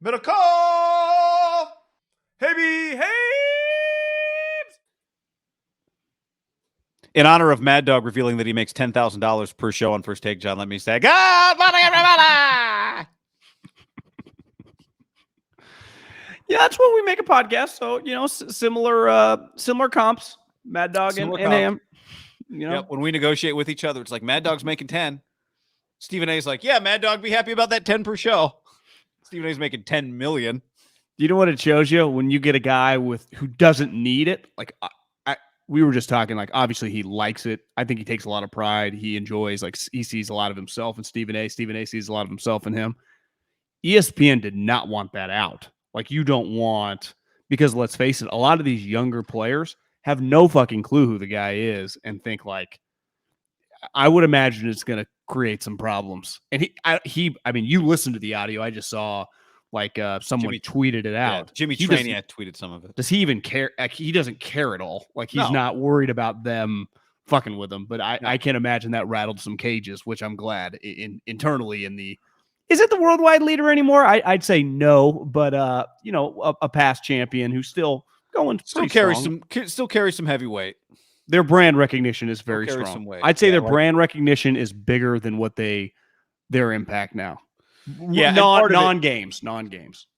Middlekauff! Hey, in honor of Mad Dog revealing that he makes $10,000 per show on First Take, John, let me say, good morning, everybody! Yeah, that's what we make a podcast. So, similar comps, Mad Dog and Ham. Yep, when we negotiate with each other, it's like Mad Dog's making 10. Stephen A's like, yeah, Mad Dog, be happy about that 10 per show. Stephen A's making 10 million. You know what it shows you when you get a guy who doesn't need it? Like we were just talking, like, obviously he likes it. I think he takes a lot of pride. He enjoys, like, he sees a lot of himself in Stephen A. Stephen A. sees a lot of himself in him. ESPN did not want that out. Like, you don't want, because let's face it, a lot of these younger players have no fucking clue who the guy is and think, like, I would imagine it's going to create some problems. And I mean, you listened to the audio. I just saw, like, someone tweeted it out. Yeah, Jimmy Traniak tweeted some of it. Does he even care? Like, he doesn't care at all. Like, he's not worried about them fucking with him. But I can't imagine that rattled some cages, which I'm glad internally in the. Is it the worldwide leader anymore? I'd say no, but a past champion who's still going. Still carries some heavyweight. Their brand recognition is very strong. I'd say their brand recognition is bigger than what their impact now. Yeah, non-games.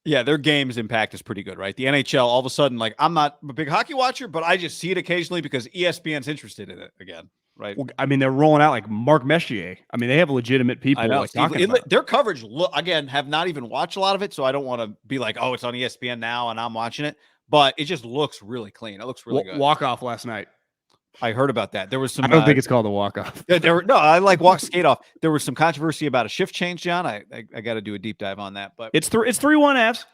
Yeah, their games impact is pretty good, right? The NHL, all of a sudden, like, I'm not a big hockey watcher, but I just see it occasionally because ESPN's interested in it again, right? Well, I mean, they're rolling out like Mark Messier. I mean, they have legitimate people. I know. Like, their coverage, again, have not even watched a lot of it, so I don't want to be like, oh, it's on ESPN now and I'm watching it, but it just looks really clean. It looks really good. Walk-off last night. I heard about that. There was some. I don't think it's called a walk-off. I like skate off. There was some controversy about a shift change, John. I got to do a deep dive on that. But it's 3-1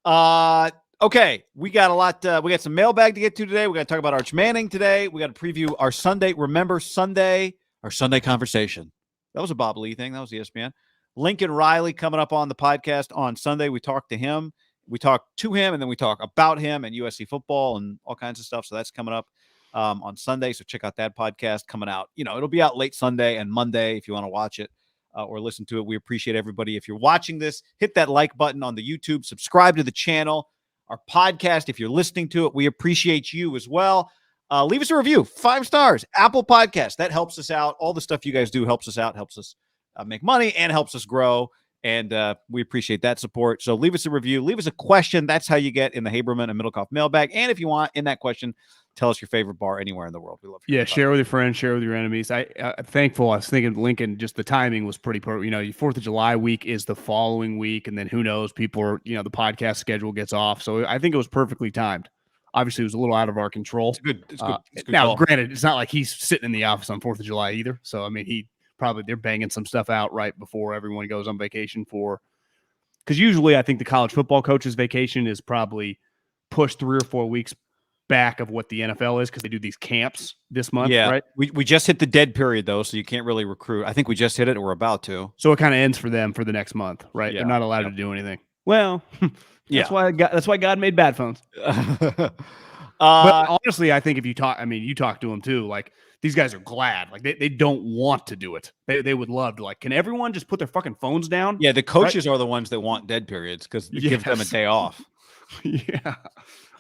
Avs. Okay, we got a lot. We got some mailbag to get to today. We got to talk about Arch Manning today. We got to preview our Sunday. Remember Sunday, our Sunday conversation. That was a Bob Lee thing. That was ESPN. Lincoln Riley coming up on the podcast on Sunday. We talked to him. We talked to him, and then we talk about him and USC football and all kinds of stuff. So that's coming up on Sunday. So check out that podcast coming out. It'll be out late Sunday and Monday if you want to watch it or listen to it. We appreciate everybody. If you're watching this, hit that like button on the YouTube, subscribe to the channel, our podcast. If you're listening to it, we appreciate you as well. Leave us a review, 5 stars, Apple Podcast. That helps us out. All the stuff you guys do helps us out, helps us make money and helps us grow. And we appreciate that support. So leave us a review. Leave us a question. That's how you get in the Haberman and Middlekauff mailbag. And if you want, in that question, tell us your favorite bar anywhere in the world. We love. Yeah, share with your friends, share with your enemies. I'm thankful. I was thinking, Lincoln, just the timing was pretty perfect. Your 4th of July week is the following week, and then who knows? People are, the podcast schedule gets off. So I think it was perfectly timed. Obviously, it was a little out of our control. It's good. It's good now, granted, it's not like he's sitting in the office on 4th of July either. So I mean, they're banging some stuff out right before everyone goes on vacation because usually I think the college football coach's vacation is probably pushed 3 or 4 weeks back of what the NFL is because they do these camps this month. Yeah, right. We just hit the dead period though, so you can't really recruit. I think we just hit it, or we're about to. So it kind of ends for them for the next month, right? Yeah. They're not allowed to do anything. Well, that's why God made bad phones. But honestly, I think if you talk to them too, like, these guys are glad. Like, they don't want to do it. They would love to. Like, can everyone just put their fucking phones down? Yeah, the coaches are the ones that want dead periods because it gives them a day off. Yeah.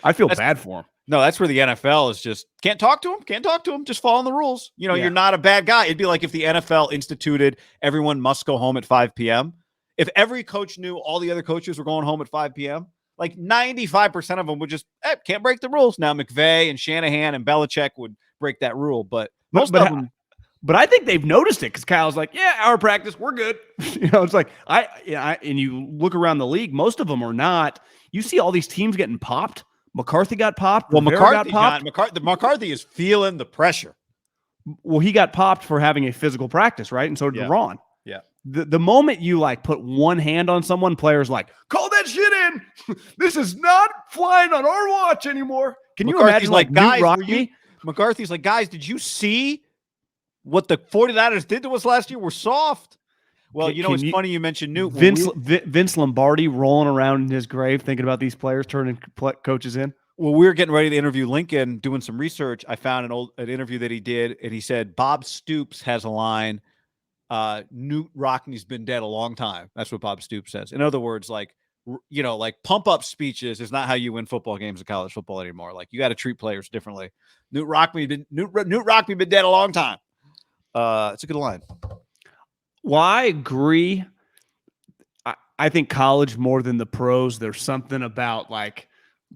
I feel bad for them. No, that's where the NFL is just can't talk to them. Just following the rules. You're not a bad guy. It'd be like if the NFL instituted everyone must go home at 5 p.m. If every coach knew all the other coaches were going home at 5 p.m., like 95% of them would just can't break the rules. Now McVay and Shanahan and Belichick would break that rule, but most of them. But I think they've noticed it because Kyle's like, yeah, our practice, we're good. It's like and you look around the league, most of them are not. You see all these teams getting popped. McCarthy got popped. Well, McCarthy is feeling the pressure. Well, he got popped for having a physical practice, right? And so did Ron. Yeah. The moment you put one hand on someone, players call that shit in. This is not flying on our watch anymore. Can you imagine McCarthy's like, guys, did you see what the 49ers did to us last year? We're soft. Well, it's funny you mentioned Newt. Vince Lombardi rolling around in his grave thinking about these players turning coaches in. Well, we were getting ready to interview Lincoln, doing some research. I found an interview that he did, and he said Bob Stoops has a line, Newt Rockney's been dead a long time. That's what Bob Stoops says. In other words, like, like pump up speeches is not how you win football games in college football anymore. Like you got to treat players differently. Newt Rockby been dead a long time. It's a good line. Well, I agree. I think college more than the pros. There's something about like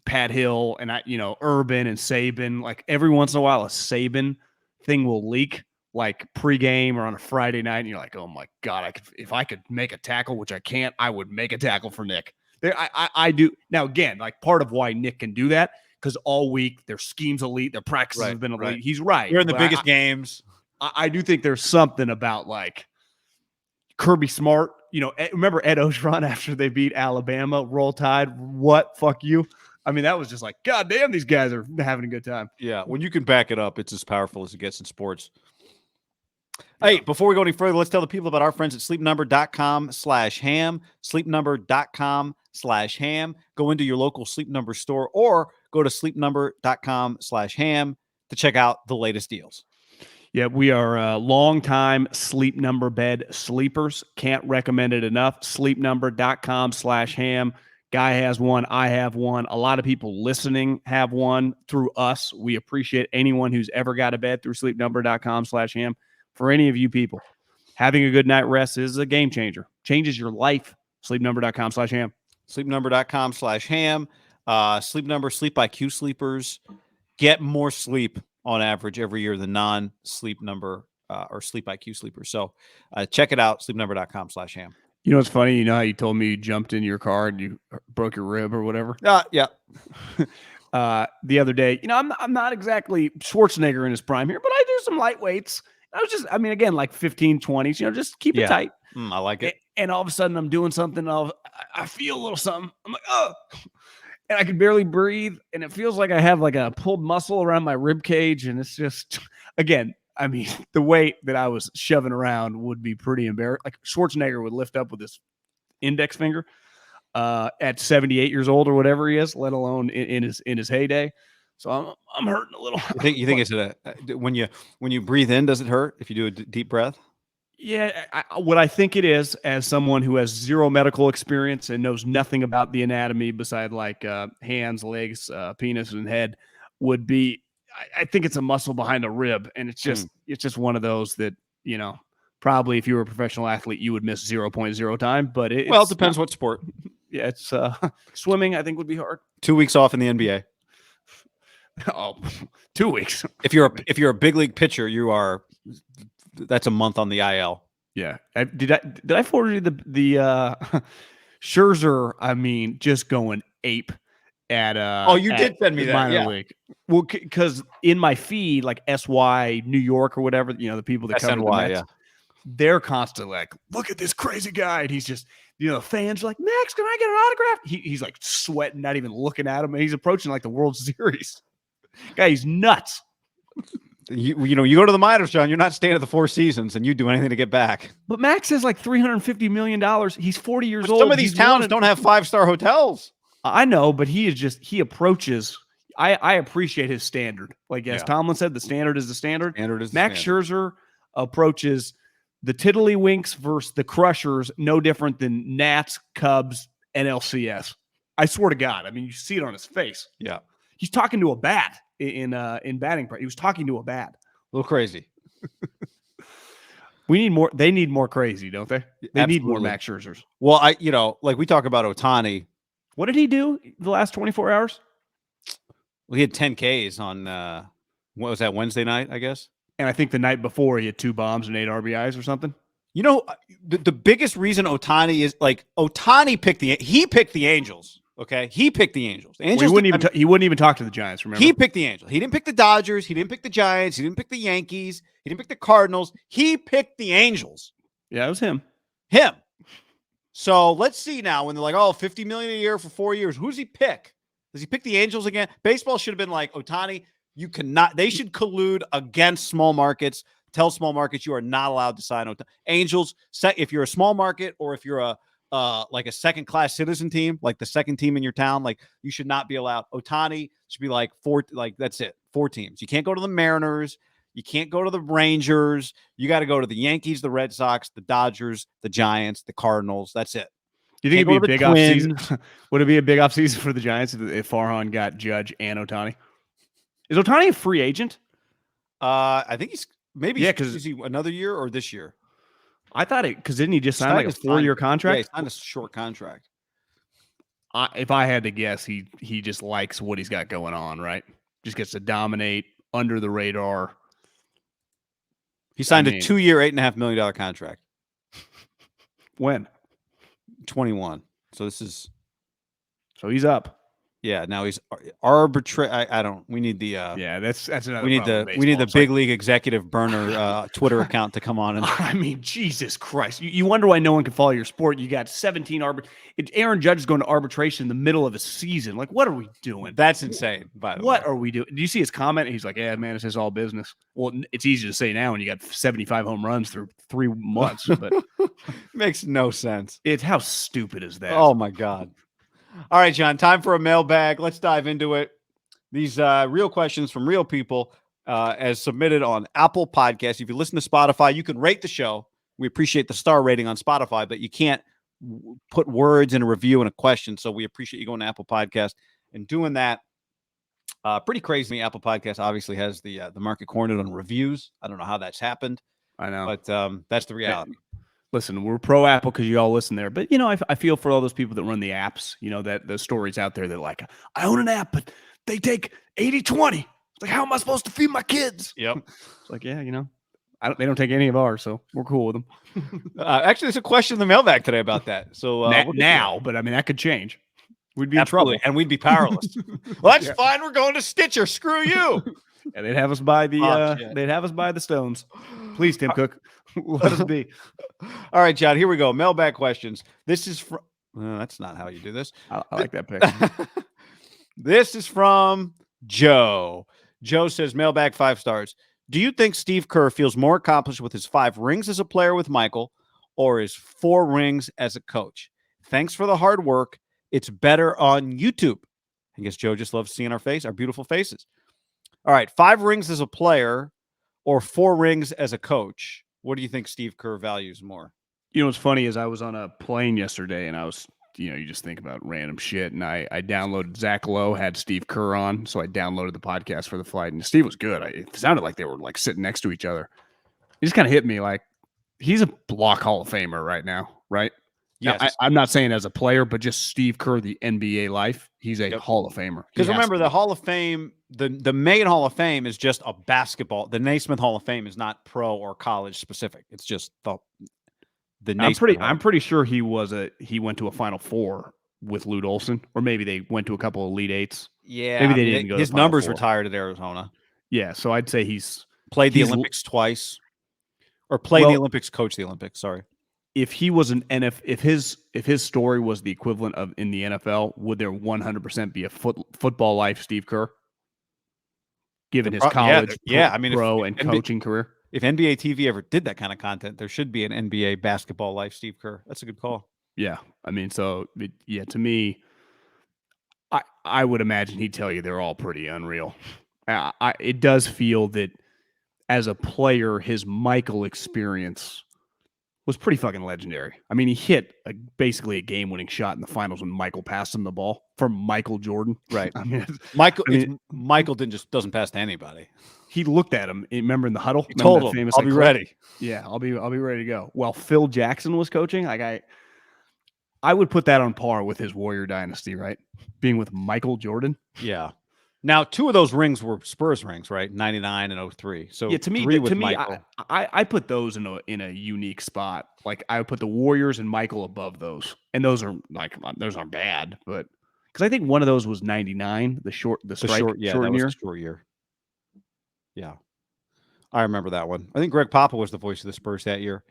Pat Hill and Urban and Saban. Like every once in a while, a Saban thing will leak, like pregame or on a Friday night, and you're like, oh my god, if I could make a tackle, which I can't, I would make a tackle for Nick. I do now. Again, like part of why Nick can do that because all week their scheme's elite, their practices have been elite. Right. He's right. You're in the biggest games. I do think there's something about like Kirby Smart. Remember Ed Ogeron after they beat Alabama, Roll Tide, what, fuck you? I mean, that was just like, God damn, these guys are having a good time. Yeah, when you can back it up, it's as powerful as it gets in sports. Hey, before we go any further, let's tell the people about our friends at sleepnumber.com/ham, sleepnumber.com/ham. Go into your local Sleep Number store or go to sleepnumber.com/ham to check out the latest deals. Yeah, we are long-time Sleep Number bed sleepers. Can't recommend it enough. Sleepnumber.com/ham. Guy has one. I have one. A lot of people listening have one through us. We appreciate anyone who's ever got a bed through sleepnumber.com/ham. For any of you people, having a good night rest is a game changer. Changes your life. Sleepnumber.com/ham. Sleepnumber.com/ham. Sleep Number, Sleep IQ sleepers get more sleep on average every year than non-Sleep Number or Sleep IQ sleepers. So check it out, sleepnumber.com/ham. You know what's funny? You know how you told me you jumped in your car and you broke your rib or whatever? Yeah. The other day, I'm not exactly Schwarzenegger in his prime here, but I do some light weights. Again, like 15, 20s, just keep it tight. I like it. And all of a sudden I'm doing something. I feel a little something. I'm like, oh, and I can barely breathe. And it feels like I have like a pulled muscle around my rib cage. And it's just, again, I mean, the weight that I was shoving around would be pretty embarrassing. Like Schwarzenegger would lift up with his index finger at 78 years old or whatever he is, let alone in his heyday. So I'm hurting a little. You think it's when you breathe in, does it hurt if you do a deep breath? Yeah, what I think it is, as someone who has zero medical experience and knows nothing about the anatomy beside like hands, legs, penis, and head, would be. I think it's a muscle behind a rib, and it's just one of those that probably if you were a professional athlete, you would miss 0.0 time. But it depends what sport. Yeah, it's swimming. I think would be hard. 2 weeks off in the NBA. Oh, 2 weeks. If you're a big league pitcher, that's a month on the IL. Yeah. Did I forward you the Scherzer? I mean, just going ape at you did send me that minor league. Well, because in my feed, like SY New York or whatever, the people that cover the Mets, they're constantly like, look at this crazy guy, and he's just, fans are like, Max, can I get an autograph? He's like sweating, not even looking at him, and he's approaching like the World Series. Guy, he's nuts. You go to the minors, John. You're not staying at the Four Seasons, and you do anything to get back. But Max has like $350 million. He's 40 years old. Some of these towns don't have 5-star hotels. I know, but he approaches. I appreciate his standard. Like as Tomlin said, the standard is the standard. Max Scherzer approaches the Tiddlywinks versus the Crushers no different than Nats, Cubs, and LCS. I swear to God. I mean, you see it on his face. Yeah. He's talking to a bat in batting practice. He was talking to a bat. A little crazy. We need more. They need more crazy, don't they? They Absolutely. need more Max Scherzers. Well, like we talk about Ohtani. What did he do the last 24 hours? Well, he had 10 Ks on what was that, Wednesday night, I guess. And I think the night before he had 2 bombs and 8 RBIs or something. The biggest reason Ohtani is like Ohtani picked the Angels. Okay, he picked the Angels. He wouldn't even talk to the Giants. Remember, he picked the Angels. He didn't pick the Dodgers. He didn't pick the Giants. He didn't pick the Yankees. He didn't pick the Cardinals. He picked the Angels. Yeah, it was him. So let's see now when they're like, oh, $50 million a year for 4 years. Who's he pick? Does he pick the Angels again? Baseball should have been like, Ohtani, you cannot. They should collude against small markets. Tell small markets you are not allowed to sign Ohtani. Angels, if you're a small market or if you're like a second-class citizen team, like the second team in your town, like you should not be allowed. Ohtani should be like 4, like that's it, 4 teams. You can't go to the Mariners. You can't go to the Rangers. You got to go to the Yankees, the Red Sox, the Dodgers, the Giants, the Cardinals. That's it. Do you think Can't it'd be a go to big the offseason? Would it be a big offseason for the Giants if Farhan got Judge and Ohtani? Is Ohtani a free agent? I think he's maybe. Yeah, is he another year or this year? I thought it because didn't he just sign like a Signed a 4-year Yeah, contract? he signed a short contract. If I had to guess, he just likes what he's got going on, right? Just gets to dominate under the radar. He signed a 2-year, $8.5 million contract. When? 21. So this is. So he's up. Yeah, now he's arbitrary. I don't. We need the. Yeah, that's another. We need the big league executive burner Twitter account to come on. And I mean, Jesus Christ! You wonder why no one can follow your sport. You got 17 Aaron Judge is going to arbitration in the middle of a season. Like, what are we doing? That's insane. By the way, what are we doing? Do you see his comment? He's like, "Yeah, man, it's just all business." Well, it's easy to say now when you got 75 home runs through 3 months, but makes no sense. It's how stupid is that? Oh my God! All right, John, time for a mailbag. Let's dive into it. These real questions from real people as submitted on Apple Podcasts. If you listen to Spotify, you can rate the show. We appreciate the star rating on Spotify, but you can't put words in a review and a question. So we appreciate you going to Apple Podcasts and doing that. Pretty crazy. Apple Podcasts obviously has the market cornered on reviews. I don't know how that's happened. I know. But that's the reality. Listen, we're pro Apple because you all listen there. But, you know, I feel for all those people that run the apps, you know, that the stories out there that like, I own an app, but they take 80-20. It's like, how am I supposed to feed my kids? Yep. It's like, yeah, you know, they don't take any of ours, so we're cool with them. Actually, there's a question in the mailbag today about that. So but I mean, that could change. We'd be in trouble. And we'd be powerless. Well, that's fine. We're going to Stitcher. Screw you. And they'd have us buy the stones. Please, Tim Cook, let us be. All right, John, here we go. Mailbag questions. This is from that's not how you do this. I like that pick. This is from Joe. Joe says, mailbag 5 stars. Do you think Steve Kerr feels more accomplished with his 5 rings as a player with Michael or his 4 rings as a coach? Thanks for the hard work. It's better on YouTube. I guess Joe just loves seeing our beautiful faces. All right, 5 rings as a player or 4 rings as a coach. What do you think Steve Kerr values more? You know what's funny is I was on a plane yesterday and I was, you know, you just think about random shit. And I downloaded Zach Lowe, had Steve Kerr on. So I downloaded the podcast for the flight. And Steve was good. It sounded like they were like sitting next to each other. It just kind of hit me like he's a block Hall of Famer right now, right? Yes. Now, I'm not saying as a player, but just Steve Kerr, the NBA life, he's a Hall of Famer. Because remember, the Hall of Fame, the main Hall of Fame is just a basketball. The Naismith Hall of Fame is not pro or college specific. It's just the Naismith. I'm pretty sure he went to a Final Four with Lute Olson, or maybe they went to a couple of Elite Eights. Yeah, maybe they didn't go. His numbers retired at Arizona. Yeah, so I'd say he's played the Olympics twice, or played the Olympics, coached the Olympics. Sorry. If he was if his story was the equivalent of in the NFL, would there 100% be a football life Steve Kerr? Given his college, pro and coaching career. If NBA TV ever did that kind of content, there should be an NBA basketball life Steve Kerr. That's a good call. Yeah, I mean, to me, I would imagine he'd tell you they're all pretty unreal. It does feel that as a player, his Michael experience was pretty fucking legendary. I mean, he hit basically a game-winning shot in the finals when Michael passed him the ball from Michael Jordan. Right. I mean, Michael doesn't pass to anybody. He looked at him. Remember in the huddle? He told him, "I'll be ready." Yeah, I'll be ready to go. While Phil Jackson was coaching, like I would put that on par with his Warrior dynasty, right? Being with Michael Jordan. Yeah. Now, 2 of those rings were Spurs rings, right? 99 and 03. So yeah, to me, I put those in a unique spot. Like I would put the Warriors and Michael above those, and those aren't bad, but because I think one of those was 99, the short year. Was a short year. Yeah, I remember that one. I think Greg Papa was the voice of the Spurs that year.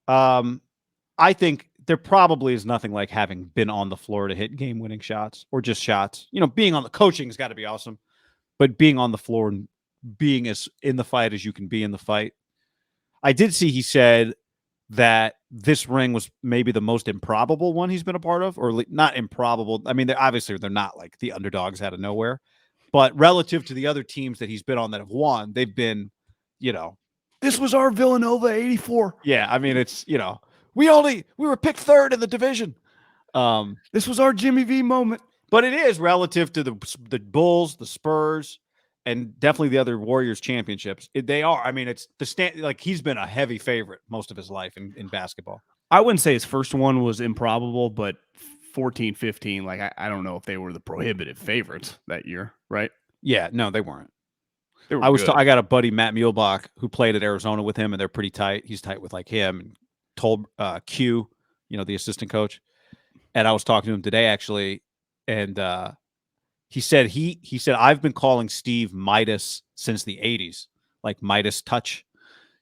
I think there probably is nothing like having been on the floor to hit game-winning shots or just shots. You know, being on the coaching has got to be awesome, but being on the floor and being as in the fight as you can be in the fight. I did see he said that this ring was maybe the most improbable one he's been a part of, or not improbable. I mean, they're not like the underdogs out of nowhere, but relative to the other teams that he's been on that have won, they've been, you know, this was our Villanova 84. Yeah, I mean, it's, you know, we were picked 3rd in the division. This was our Jimmy V moment. But it is relative to the Bulls, the Spurs, and definitely the other Warriors championships. They are. I mean, it's the like he's been a heavy favorite most of his life in basketball. I wouldn't say his first one was improbable, but 14, 15, like I don't know if they were the prohibitive favorites that year, right? Yeah, no, they weren't. They were I got a buddy, Matt Muehlbach, who played at Arizona with him, and they're pretty tight. He's tight with like him and told Q, the assistant coach. And I was talking to him today actually, and he said I've been calling Steve Midas since the 80s, like Midas touch.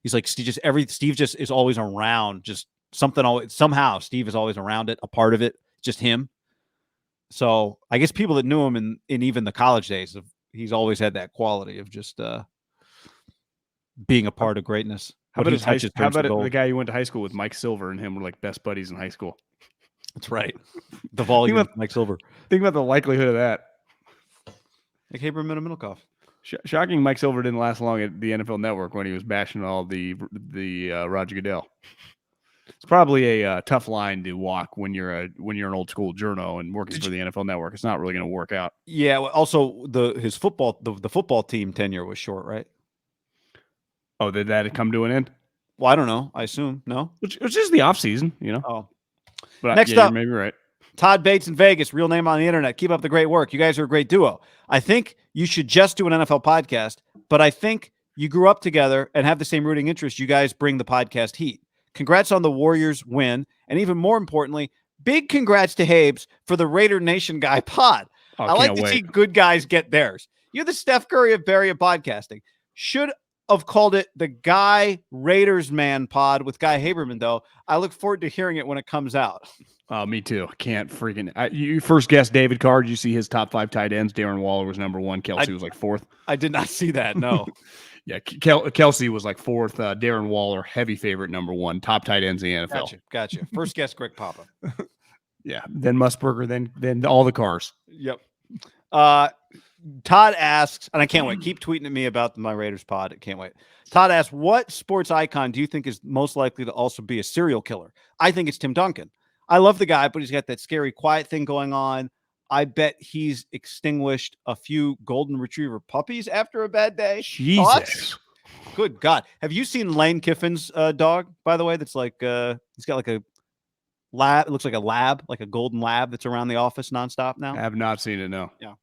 He's like Steve just is always around, just somehow Steve is always around it, a part of it, just him. So I guess people that knew him in even the college days, he's always had that quality of just being a part of greatness. How about the guy you went to high school with? Mike Silver and him were like best buddies in high school. That's right. The volume of Mike Silver. Think about the likelihood of that. Like Haberman and Middlekauff. Shocking Mike Silver didn't last long at the NFL Network when he was bashing all the Roger Goodell. It's probably a tough line to walk when you're an old school journo and working for the NFL Network. It's not really going to work out. Yeah. Well, also, the football team tenure was short, right? Oh, did that come to an end? Well, I don't know. I assume no. Which is the off season, Oh, but next up, you're maybe right. Todd Bates in Vegas, real name on the internet. Keep up the great work. You guys are a great duo. I think you should just do an NFL podcast, but I think you grew up together and have the same rooting interest. You guys bring the podcast heat. Congrats on the Warriors win. And even more importantly, big congrats to Habes for the Raider Nation guy pod. I like to see good guys get theirs. You're the Steph Curry of Barry of podcasting. Should have called it the Guy Raiders Man pod with Guy Haberman, though. I look forward to hearing it when it comes out. Me too. I can't freaking. You first guessed David Carr. Did you see his top 5 tight ends? Darren Waller was number 1. Kelsey was like 4th. I did not see that. No. Yeah, Kelsey was like 4th. Darren Waller, heavy favorite, number 1. Top tight ends in the NFL. Gotcha. First guess, Greg Papa. Yeah. Then Musburger. Then all the cars. Yep. Todd asks, and I can't wait. Keep tweeting at me about my Raiders pod. I can't wait. Todd asks, what sports icon do you think is most likely to also be a serial killer? I think it's Tim Duncan. I love the guy, but he's got that scary, quiet thing going on. I bet he's extinguished a few golden retriever puppies after a bad day. Jesus. Thoughts? Good God. Have you seen Lane Kiffin's dog, by the way? That's like, he's got like a lab. It looks like a lab, like a golden lab that's around the office nonstop now. I have not seen it, no. Yeah.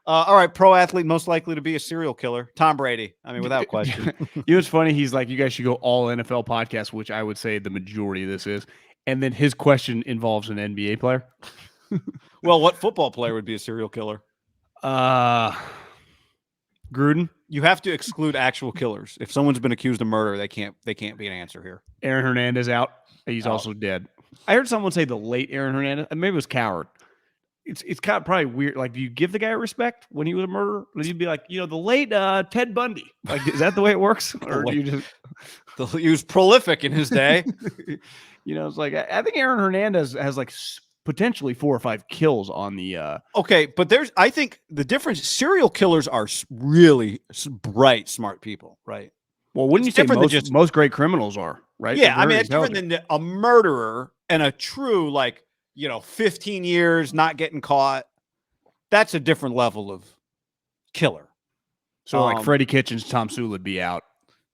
All right, pro athlete most likely to be a serial killer. Tom Brady. I mean, without question. What's funny? He's like, you guys should go all NFL podcast, which I would say the majority of this is. And then his question involves an NBA player. Well, what football player would be a serial killer? Gruden. You have to exclude actual killers. If someone's been accused of murder, they can't be an answer here. Aaron Hernandez out. He's also dead. I heard someone say the late Aaron Hernandez. Maybe it was Coward. It's kind of probably weird. Like, do you give the guy respect when he was a murderer? Would you be like, the late Ted Bundy? Like, is that the way it works? Or do you just he was prolific in his day. It's like I think Aaron Hernandez has like potentially 4 or 5 kills on the. Okay, but I think the difference. Serial killers are really bright, smart people, right? Well, wouldn't you say most great criminals are, right? Yeah, I mean, it's different than a murderer and a true 15 years not getting caught. That's a different level of killer. So like Freddie Kitchens, Tom Sewell would be out.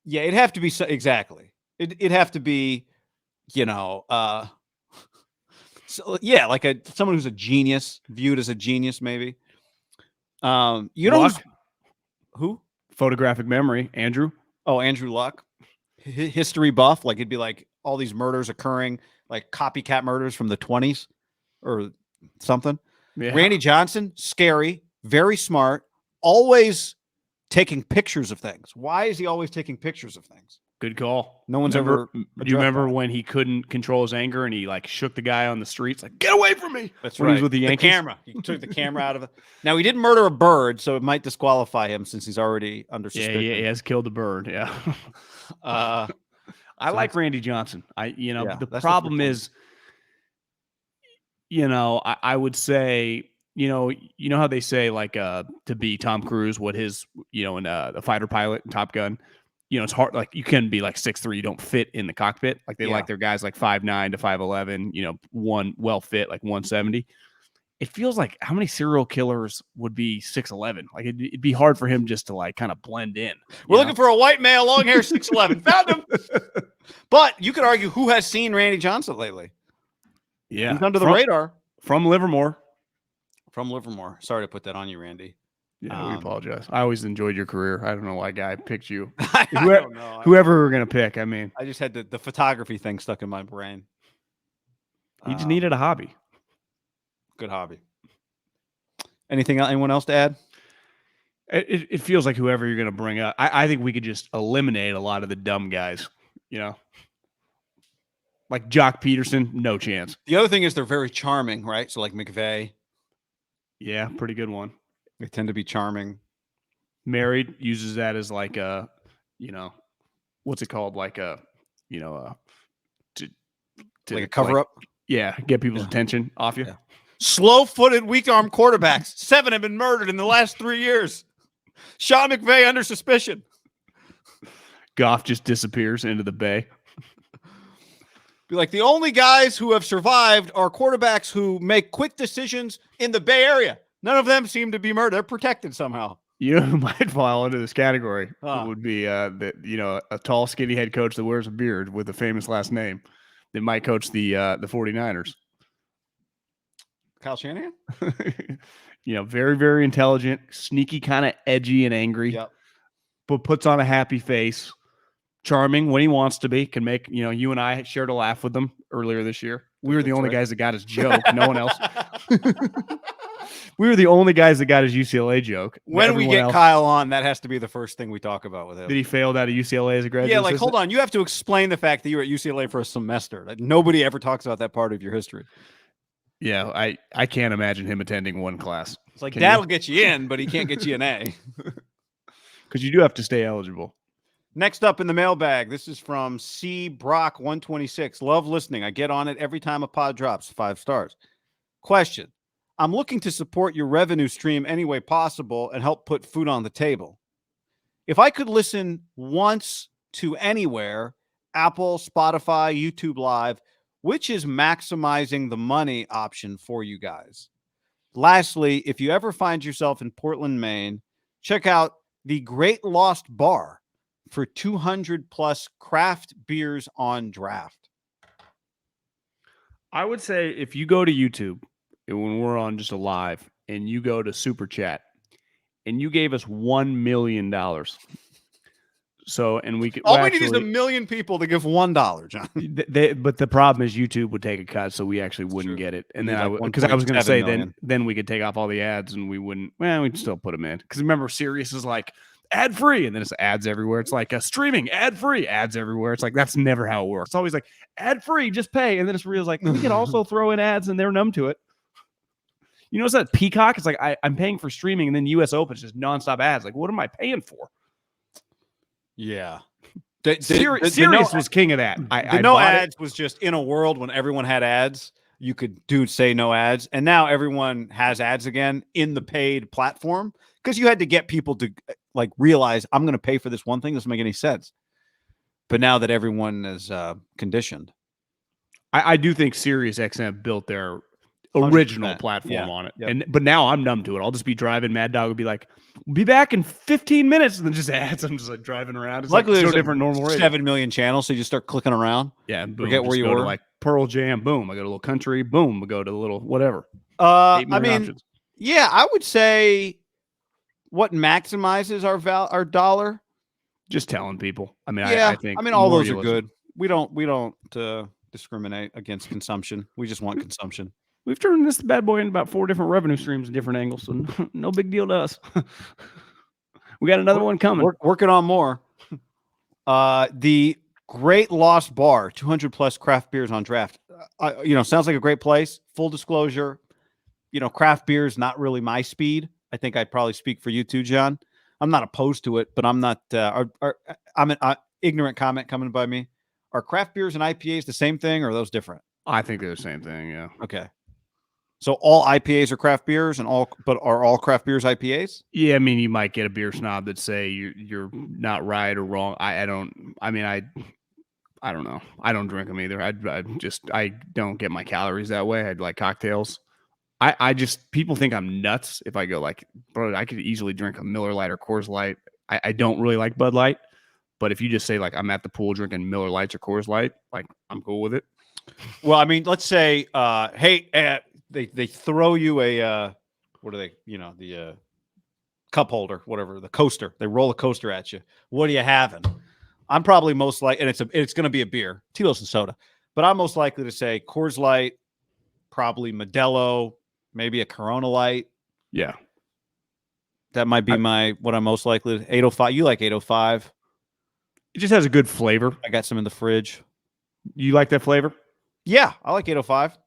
Yeah, it'd have to be exactly. It'd have to be, like someone who's a genius, viewed as a genius, maybe. Who? Photographic memory, Andrew. Oh, Andrew Luck, history buff. Like it'd be like all these murders occurring, like copycat murders from the 20s or something. Yeah. Randy Johnson, scary, very smart, always taking pictures of things. Why is he always taking pictures of things? Good call. No one's ever. Do you remember when he couldn't control his anger and he shook the guy on the streets, like, get away from me? That's when right. He was with the Yankees. Camera. He took the camera out of it. Now he didn't murder a bird, so it might disqualify him since he's already under suspicion. Yeah, he has killed a bird. Yeah. I like Randy Johnson. The problem is, I would say, how they say to be Tom Cruise, what his, in the fighter pilot in Top Gun. it's hard. Like you can be like 6'3", you don't fit in the cockpit. Like they like their guys like 5'9" to 5'11", one well fit like 170. It feels like how many serial killers would be 6'11"? Like it'd be hard for him just to like kind of blend in. We're looking for a white male, long hair, 6'11". Found him. But you could argue who has seen Randy Johnson lately. Yeah. He's under the radar. From Livermore. Sorry to put that on you, Randy. Yeah, we apologize. I always enjoyed your career. I don't know why guy picked you. I don't know. Whoever we're going to pick, I mean. I just had the photography thing stuck in my brain. He just needed a hobby. Good hobby. Anyone else to add? It feels like whoever you're going to bring up, I think we could just eliminate a lot of the dumb guys, Like Jock Peterson, no chance. The other thing is they're very charming, right? So like McVeigh. Yeah, pretty good one. They tend to be charming. Married, uses that as like a, what's it called? Like a, to like a cover up. Yeah, get people's attention off you. Yeah. Slow-footed, weak-armed quarterbacks. 7 have been murdered in the last 3 years. Sean McVay under suspicion. Goff just disappears into the bay. Be like, the only guys who have survived are quarterbacks who make quick decisions in the Bay Area. None of them seem to be murdered. They're protected somehow. You know who might fall into this category? It would be a tall, skinny head coach that wears a beard with a famous last name that might coach the 49ers. Kyle Shanahan? Very, very intelligent, sneaky, kind of edgy and angry. Yep. But puts on a happy face. Charming when he wants to be. Can make, you and I shared a laugh with them earlier this year. We were the only guys that got his joke. No one else. We were the only guys that got his UCLA joke. When we get Kyle on, that has to be the first thing we talk about with him. Did he failed out of UCLA as a graduate? Yeah, like, assistant? hold on. You have to explain the fact that you were at UCLA for a semester. Like, nobody ever talks about that part of your history. Yeah, I can't imagine him attending one class. It's like, that'll get you in, but he can't get you an A. Because you do have to stay eligible. Next up in the mailbag, this is from C. Brock 126. Love listening. I get on it every time a pod drops. 5 stars. Question. I'm looking to support your revenue stream any way possible and help put food on the table. If I could listen once to anywhere, Apple, Spotify, YouTube Live, which is maximizing the money option for you guys? Lastly, if you ever find yourself in Portland, Maine, check out the Great Lost Bar for 200 plus craft beers on draft. I would say if you go to YouTube when we're on just a live and you go to Super Chat and you gave us $1 million. So, and we could, all we need is 1 million people to give $1, John. But the problem is YouTube would take a cut, so we actually wouldn't get it. And then because I was going to say then we could take off all the ads and we wouldn't. Well, we'd still put them in because remember, Sirius is like ad free, and then it's ads everywhere. It's like a streaming ad free, ads everywhere. It's like that's never how it works. It's always like ad free, just pay, and then it's real like we can also throw in ads, and they're numb to it. It's that Peacock. It's like I'm paying for streaming, and then US Open is just nonstop ads. Like, what am I paying for? Yeah. Sirius was king of that. No ads was just in a world when everyone had ads. You could say no ads. And now everyone has ads again in the paid platform because you had to get people to like realize I'm going to pay for this one thing. Doesn't make any sense. But now that everyone is conditioned. I do think Sirius XM built their original 100%. platform on it. Yep. But now I'm numb to it. I'll just be driving. Mad Dog would be like, we'll be back in 15 minutes. And then just ads. I'm just like driving around. It's luckily like there's so different normal radio. 7 million channels. So you just start clicking around. Yeah. Boom, forget where you were. Like Pearl Jam. Boom. I go to a little country. Boom. I go to a little whatever. I mean, options. Yeah, I would say what maximizes our dollar. Just telling people. I mean, yeah, I think. I mean, all those are good. We don't discriminate against consumption. We just want consumption. We've turned this bad boy into about 4 different revenue streams in different angles, so no big deal to us. We got another one coming. We're working on more. The Great Lost Bar, 200 plus craft beers on draft. Sounds like a great place. Full disclosure, craft beers not really my speed. I think I'd probably speak for you too, John. I'm not opposed to it, but I'm not. I'm an ignorant comment coming by me. Are craft beers and IPAs the same thing, or are those different? I think they're the same thing. Yeah. Okay. So all IPAs are craft beers, but are all craft beers IPAs? Yeah, I mean, you might get a beer snob that say you're not right or wrong. I don't. I mean, I don't know. I don't drink them either. I don't get my calories that way. I'd like cocktails. I just people think I'm nuts if I go like, bro, I could easily drink a Miller Lite or Coors Light. I don't really like Bud Light, but if you just say like I'm at the pool drinking Miller Lights or Coors Light, like I'm cool with it. Well, I mean, let's say, hey, they throw you a what are they? The cup holder, whatever, the coaster. They roll a coaster at you. What are you having? I'm probably most likely, and it's going to be a beer, Tito's and soda, but I'm most likely to say Coors Light, probably Modelo, maybe a Corona Light. Yeah, that might be what I'm most likely to. 805. You like 805? It just has a good flavor. I got some in the fridge. You like that flavor? Yeah, I like 805.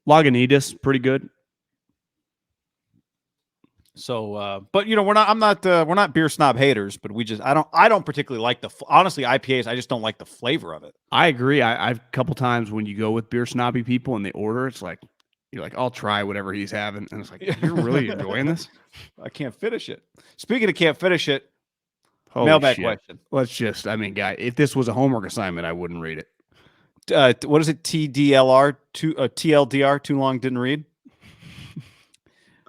Lagunitas, pretty good. So, but we're not beer snob haters, but I don't particularly like honestly, IPAs. I just don't like the flavor of it. I agree. I've a couple times when you go with beer snobby people and they order, it's like, you're like, I'll try whatever he's having. And it's like, you're really enjoying this? I can't finish it. Speaking of can't finish it, Holy mailbag shit. question. Guy, if this was a homework assignment, I wouldn't read it. What is it? TDLR, TLDR, too long, didn't read.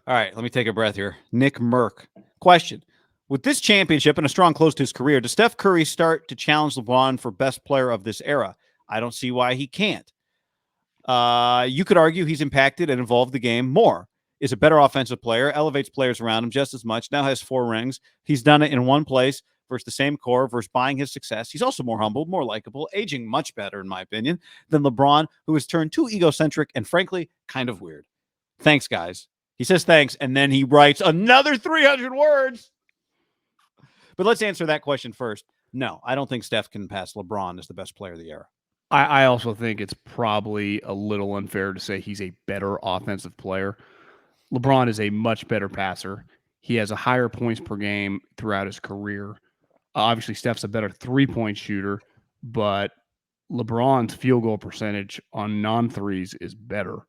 All right, let me take a breath here. Nick Merck. Question. With this championship and a strong close to his career, does Steph Curry start to challenge LeBron for best player of this era? I don't see why he can't. You could argue he's impacted and involved the game more. Is a better offensive player, elevates players around him just as much, now has 4 rings. He's done it in one place versus the same core versus buying his success. He's also more humble, more likable, aging much better, in my opinion, than LeBron, who has turned too egocentric and, frankly, kind of weird. Thanks, guys. He says thanks, and then he writes another 300 words. But let's answer that question first. No, I don't think Steph can pass LeBron as the best player of the era. I also think it's probably a little unfair to say he's a better offensive player. LeBron is a much better passer. He has a higher points per game throughout his career. Obviously, Steph's a better three-point shooter, but LeBron's field goal percentage on non-threes is better.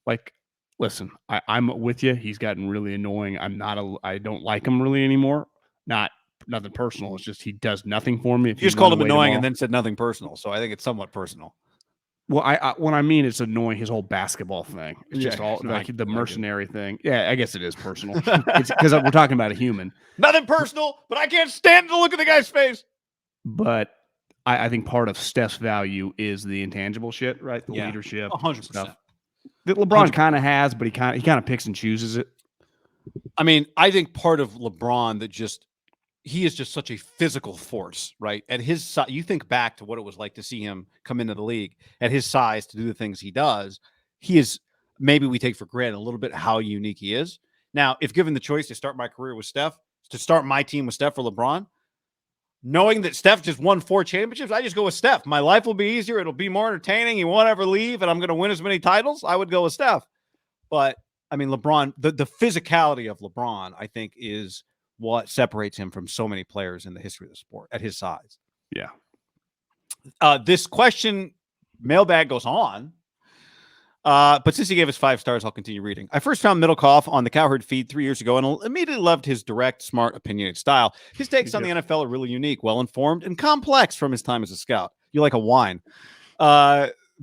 Like, listen, I'm with you. He's gotten really annoying. I don't like him really anymore. Nothing personal. It's just he does nothing for me. You just called him annoying and then said nothing personal. So I think it's somewhat personal. Well, when I mean it's annoying, his whole basketball thing. It's just all like the mercenary thing. Yeah, I guess it is personal. It's because we're talking about a human. Nothing personal, but I can't stand to look at the guy's face. But I think part of Steph's value is the intangible shit, right? The leadership, 100% stuff that LeBron kind of has, but he kind of picks and chooses it. I mean, I think part of LeBron he is just such a physical force, right? At his size, you think back to what it was like to see him come into the league at his size to do the things he does. He is, maybe we take for granted a little bit how unique he is. Now, if given the choice to start my career with Steph, to start my team with Steph or LeBron, knowing that Steph just won 4 championships, I just go with Steph. My life will be easier. It'll be more entertaining. He won't ever leave, and I'm going to win as many titles. I would go with Steph. But, I mean, LeBron, the physicality of LeBron, I think, is what separates him from so many players in the history of the sport at his size. Yeah. This question, mailbag goes on. But since he gave us 5 stars, I'll continue reading. I first found Middlekauff on the Cowherd feed 3 years ago and immediately loved his direct, smart, opinionated style. His takes on the NFL are really unique, well-informed, and complex from his time as a scout. You like a wine.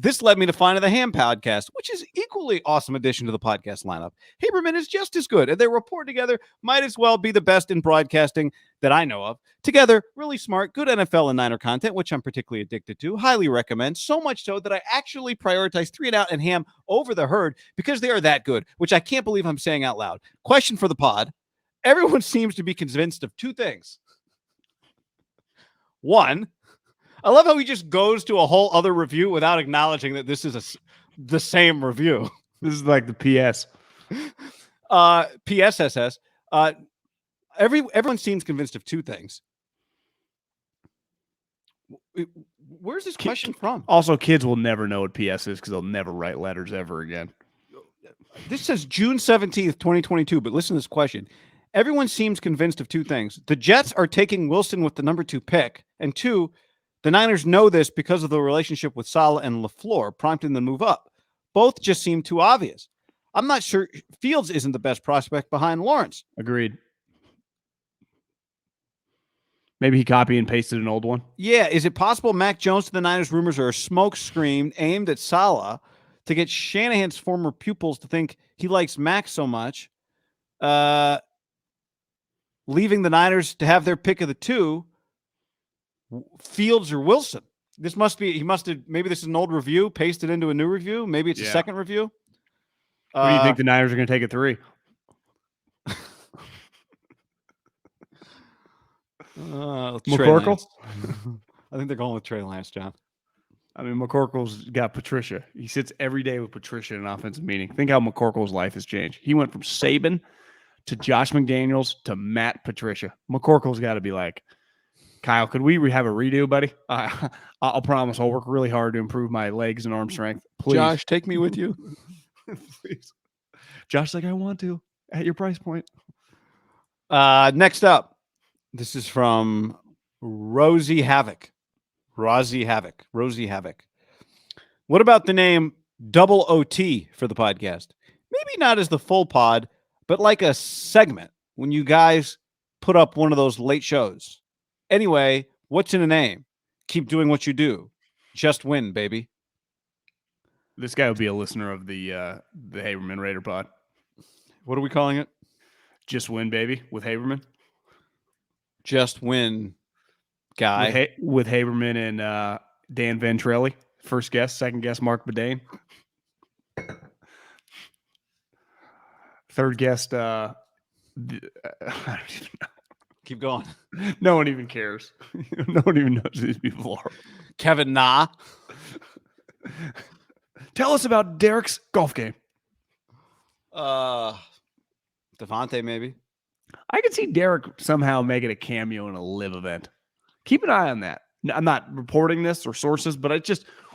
This led me to find the Ham podcast, which is equally awesome addition to the podcast lineup. Haberman is just as good, and their rapport together might as well be the best in broadcasting that I know of. Together, really smart, good NFL and Niner content, which I'm particularly addicted to. Highly recommend, so much so that I actually prioritize 3 and Out and Ham over the Herd because they are that good, which I can't believe I'm saying out loud. Question for the pod. Everyone seems to be convinced of 2 things. 1, I love how he just goes to a whole other review without acknowledging that this is the same review. This is like the PS. PSSS. Everyone seems convinced of 2 things. Where's this question from? Also, kids will never know what PS is because they'll never write letters ever again. This says June 17th, 2022, but listen to this question. Everyone seems convinced of 2 things. The Jets are taking Wilson with the number 2 pick, and 2, the Niners know this because of the relationship with Saleh and LaFleur, prompting them to move up. Both just seem too obvious. I'm not sure Fields isn't the best prospect behind Lawrence. Agreed. Maybe he copy and pasted an old one. Yeah. Is it possible Mac Jones to the Niners rumors are a smoke screen aimed at Saleh to get Shanahan's former pupils to think he likes Mac so much, leaving the Niners to have their pick of the two, Fields or Wilson? This must be, maybe this is an old review, pasted into a new review. Maybe it's a second review. What do you think the Niners are going to take at 3? McCorkle? I think they're going with Trey Lance, John. I mean, McCorkle's got Patricia. He sits every day with Patricia in an offensive meeting. Think how McCorkle's life has changed. He went from Saban to Josh McDaniels to Matt Patricia. McCorkle's got to be like, Kyle, could we have a redo, buddy? I'll promise I'll work really hard to improve my legs and arm strength. Please. Josh, take me with you. Please. Josh's like, I want to at your price point. Next up, this is from Rosie Havoc. What about the name Double OT for the podcast? Maybe not as the full pod, but like a segment when you guys put up one of those late shows. Anyway, what's in a name? Keep doing what you do. Just win, baby. This guy would be a listener of the Haberman Raider pod. What are we calling it? Just win, baby, with Haberman. Just win, guy. With Haberman and Dan Ventrelli. First guest, second guest, Mark Bedane. Third guest, I don't even know. Keep going. No one even cares. No one even knows who these people are. Kevin Na. Tell us about Derek's golf game. Devontae, maybe. I could see Derek somehow making a cameo in a live event. Keep an eye on that. I'm not reporting this or sources, but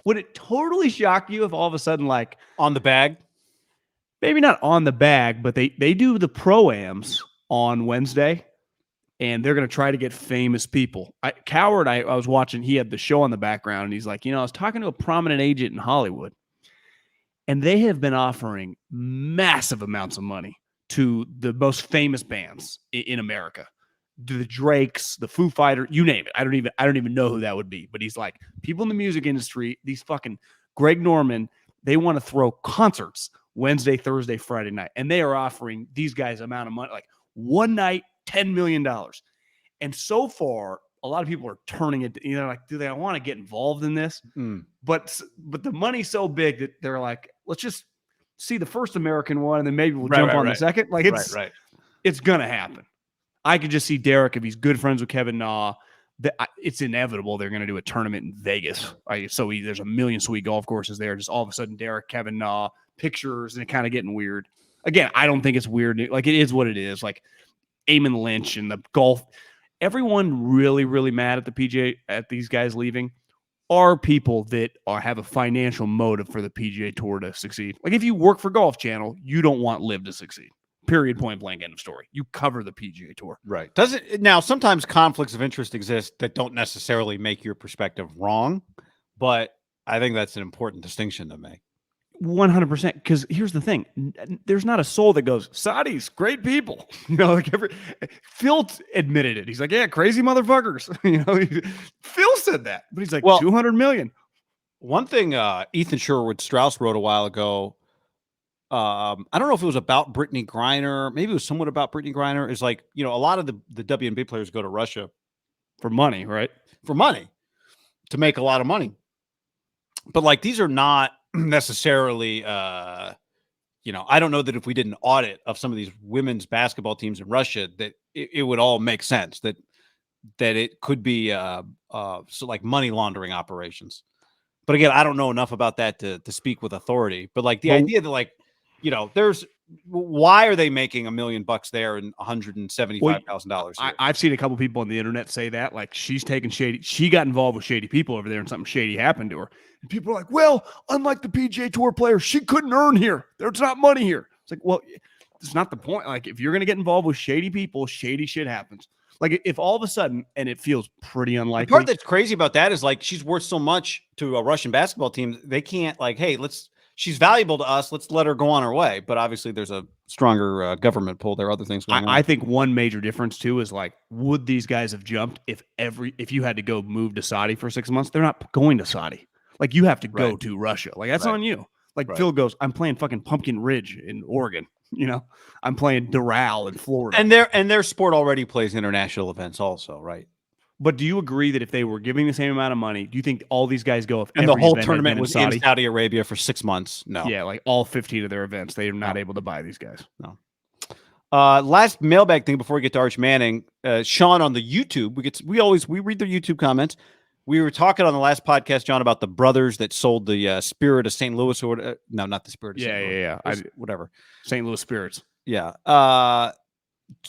would it totally shock you if all of a sudden, like, on the bag? Maybe not on the bag, but they do the pro-ams on Wednesday, and they're going to try to get famous people. I was watching, he had the show on the background, and he's like, I was talking to a prominent agent in Hollywood, and they have been offering massive amounts of money to the most famous bands in America. The Drakes, the Foo Fighters, you name it. I don't even know who that would be. But he's like, people in the music industry, these fucking Greg Norman, they want to throw concerts Wednesday, Thursday, Friday night. And they are offering these guys amount of money, like one night, $10 million. And so far, a lot of people are turning it, like, do they want to get involved in this? But the money's so big that they're like, let's just see the first American one, and then maybe we'll jump on the second. Like, it's going to happen. I could just see Derek, if he's good friends with Kevin Na, it's inevitable they're going to do a tournament in Vegas. So there's a million sweet golf courses there. Just all of a sudden, Derek, Kevin Na, pictures, and it kind of getting weird. Again, I don't think it's weird. Like, it is what it is. Like, Eamon Lynch and the golf. Everyone really, really mad at the PGA, at these guys leaving, are people that have a financial motive for the PGA Tour to succeed. Like, if you work for Golf Channel, you don't want LIV to succeed. Period, point blank, end of story. You cover the PGA Tour. Right. Now, sometimes conflicts of interest exist that don't necessarily make your perspective wrong, but I think that's an important distinction to make. 100%. Because here's the thing. There's not a soul that goes, Saudis, great people. Phil admitted it. He's like, yeah, crazy motherfuckers. Phil said that. But he's like, well, 200 million. One thing Ethan Sherwood-Strauss wrote a while ago, I don't know if it was about Brittany Griner. Maybe it was somewhat about Brittany Griner. Is like, a lot of the WNBA players go to Russia for money, right? For money, to make a lot of money. But like, these are not necessarily, I don't know that if we did an audit of some of these women's basketball teams in Russia, that it would all make sense that it could be so like money laundering operations. But again, I don't know enough about that to speak with authority. But like the idea that like, why are they making $1 million there and $175,000? I've seen a couple people on the internet say that, like, she's taking shady. She got involved with shady people over there, and something shady happened to her. And people are like, "Well, unlike the PGA Tour players, she couldn't earn here. There's not money here." It's like, well, it's not the point. Like, if you're going to get involved with shady people, shady shit happens. Like, if all of a sudden, and it feels pretty unlikely. The part that's crazy about that is like, she's worth so much to a Russian basketball team, they can't like, hey, let's she's valuable to us. Let's let her go on her way. But obviously, there's a stronger government pull. There are other things going on. I think one major difference too is like, would these guys have jumped if you had to go move to Saudi for 6 months? They're not going to Saudi. Like you have to go to Russia. Like that's on you. Like Phil goes, I'm playing fucking Pumpkin Ridge in Oregon. You know, I'm playing Doral in Florida. And their sport already plays international events also, right? But do you agree that if they were giving the same amount of money, do you think all these guys go? If and the whole tournament was in Saudi Arabia for 6 months? No. Yeah, like all 15 of their events, they are not able to buy these guys. No. Last mailbag thing before we get to Arch Manning, Sean on the YouTube. We read their YouTube comments. We were talking on the last podcast, John, about the brothers that sold the Spirit of St. Louis, or no, not the Spirit of St. Louis. Yeah. Whatever. St. Louis Spirits. Yeah.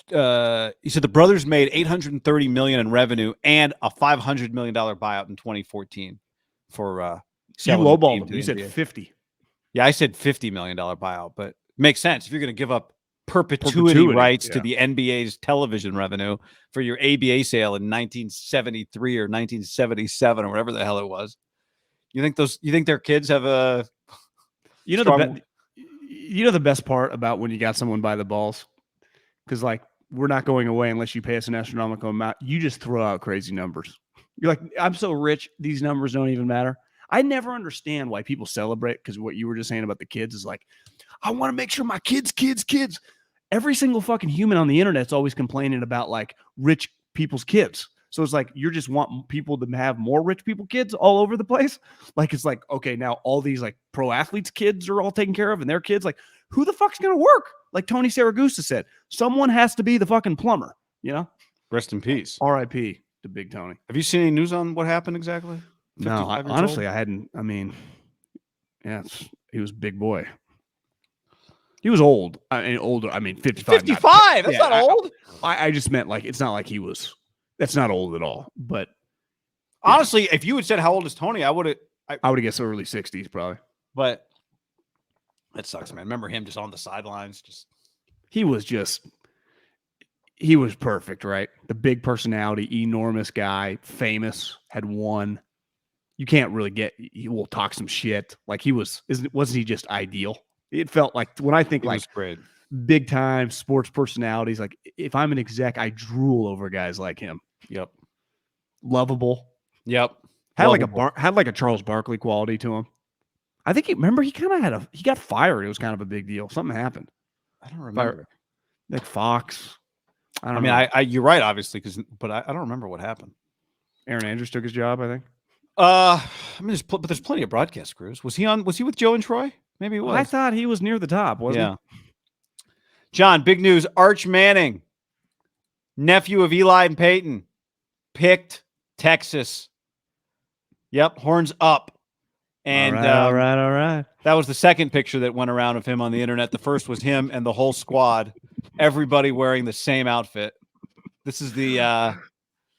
He said the brothers made $830 million in revenue and a $500 million buyout in 2014 for you lowballed them. You said 50. Yeah, I said $50 million buyout, but makes sense if you're going to give up perpetuity rights to the NBA's television revenue for your ABA sale in 1973 or 1977 or whatever the hell it was. You think their kids have a the best part about when you got someone by the balls, because like we're not going away unless you pay us an astronomical amount. You just throw out crazy numbers. You're like, I'm so rich, these numbers don't even matter. I never understand why people celebrate, because what you were just saying about the kids is like, I want to make sure my kids. Every single fucking human on the internet's always complaining about like rich people's kids. So it's like, you just want people to have more rich people kids all over the place. Like, it's like, okay, now all these like pro athletes kids are all taken care of and their kids, like who the fuck's going to work? Like Tony Saragusa said, someone has to be the fucking plumber, you know? Rest in peace. R.I.P. to Big Tony. Have you seen any news on what happened exactly? No, honestly, I hadn't. I mean, he was a big boy. He was old. I mean, older. I mean, 55. 55? That's not old. I just meant like, it's not like he was. That's not old at all. But honestly, if you had said how old is Tony, I would have guessed early 60s probably. But that sucks, man. Remember him just on the sidelines? He was perfect, right? The big personality, enormous guy, famous, had won. You can't really he will talk some shit. Like wasn't he just ideal? It felt like when I think like great. Big time sports personalities, like if I'm an exec, I drool over guys like him. Yep. Lovable. Yep. Had like a Charles Barkley quality to him. I think he kind of he got fired. It was kind of a big deal. Something happened. I don't remember. Like Fox. I mean, you're right, obviously, but I don't remember what happened. Aaron Andrews took his job, I think. I mean, there's plenty of broadcast crews. Was he with Joe and Troy? Maybe it was. I thought he was near the top, wasn't he? John, big news. Arch Manning, nephew of Eli and Peyton, picked Texas. Yep, horns up. And all right. That was the second picture that went around of him on the internet. The first was him and the whole squad, everybody wearing the same outfit. This is the guy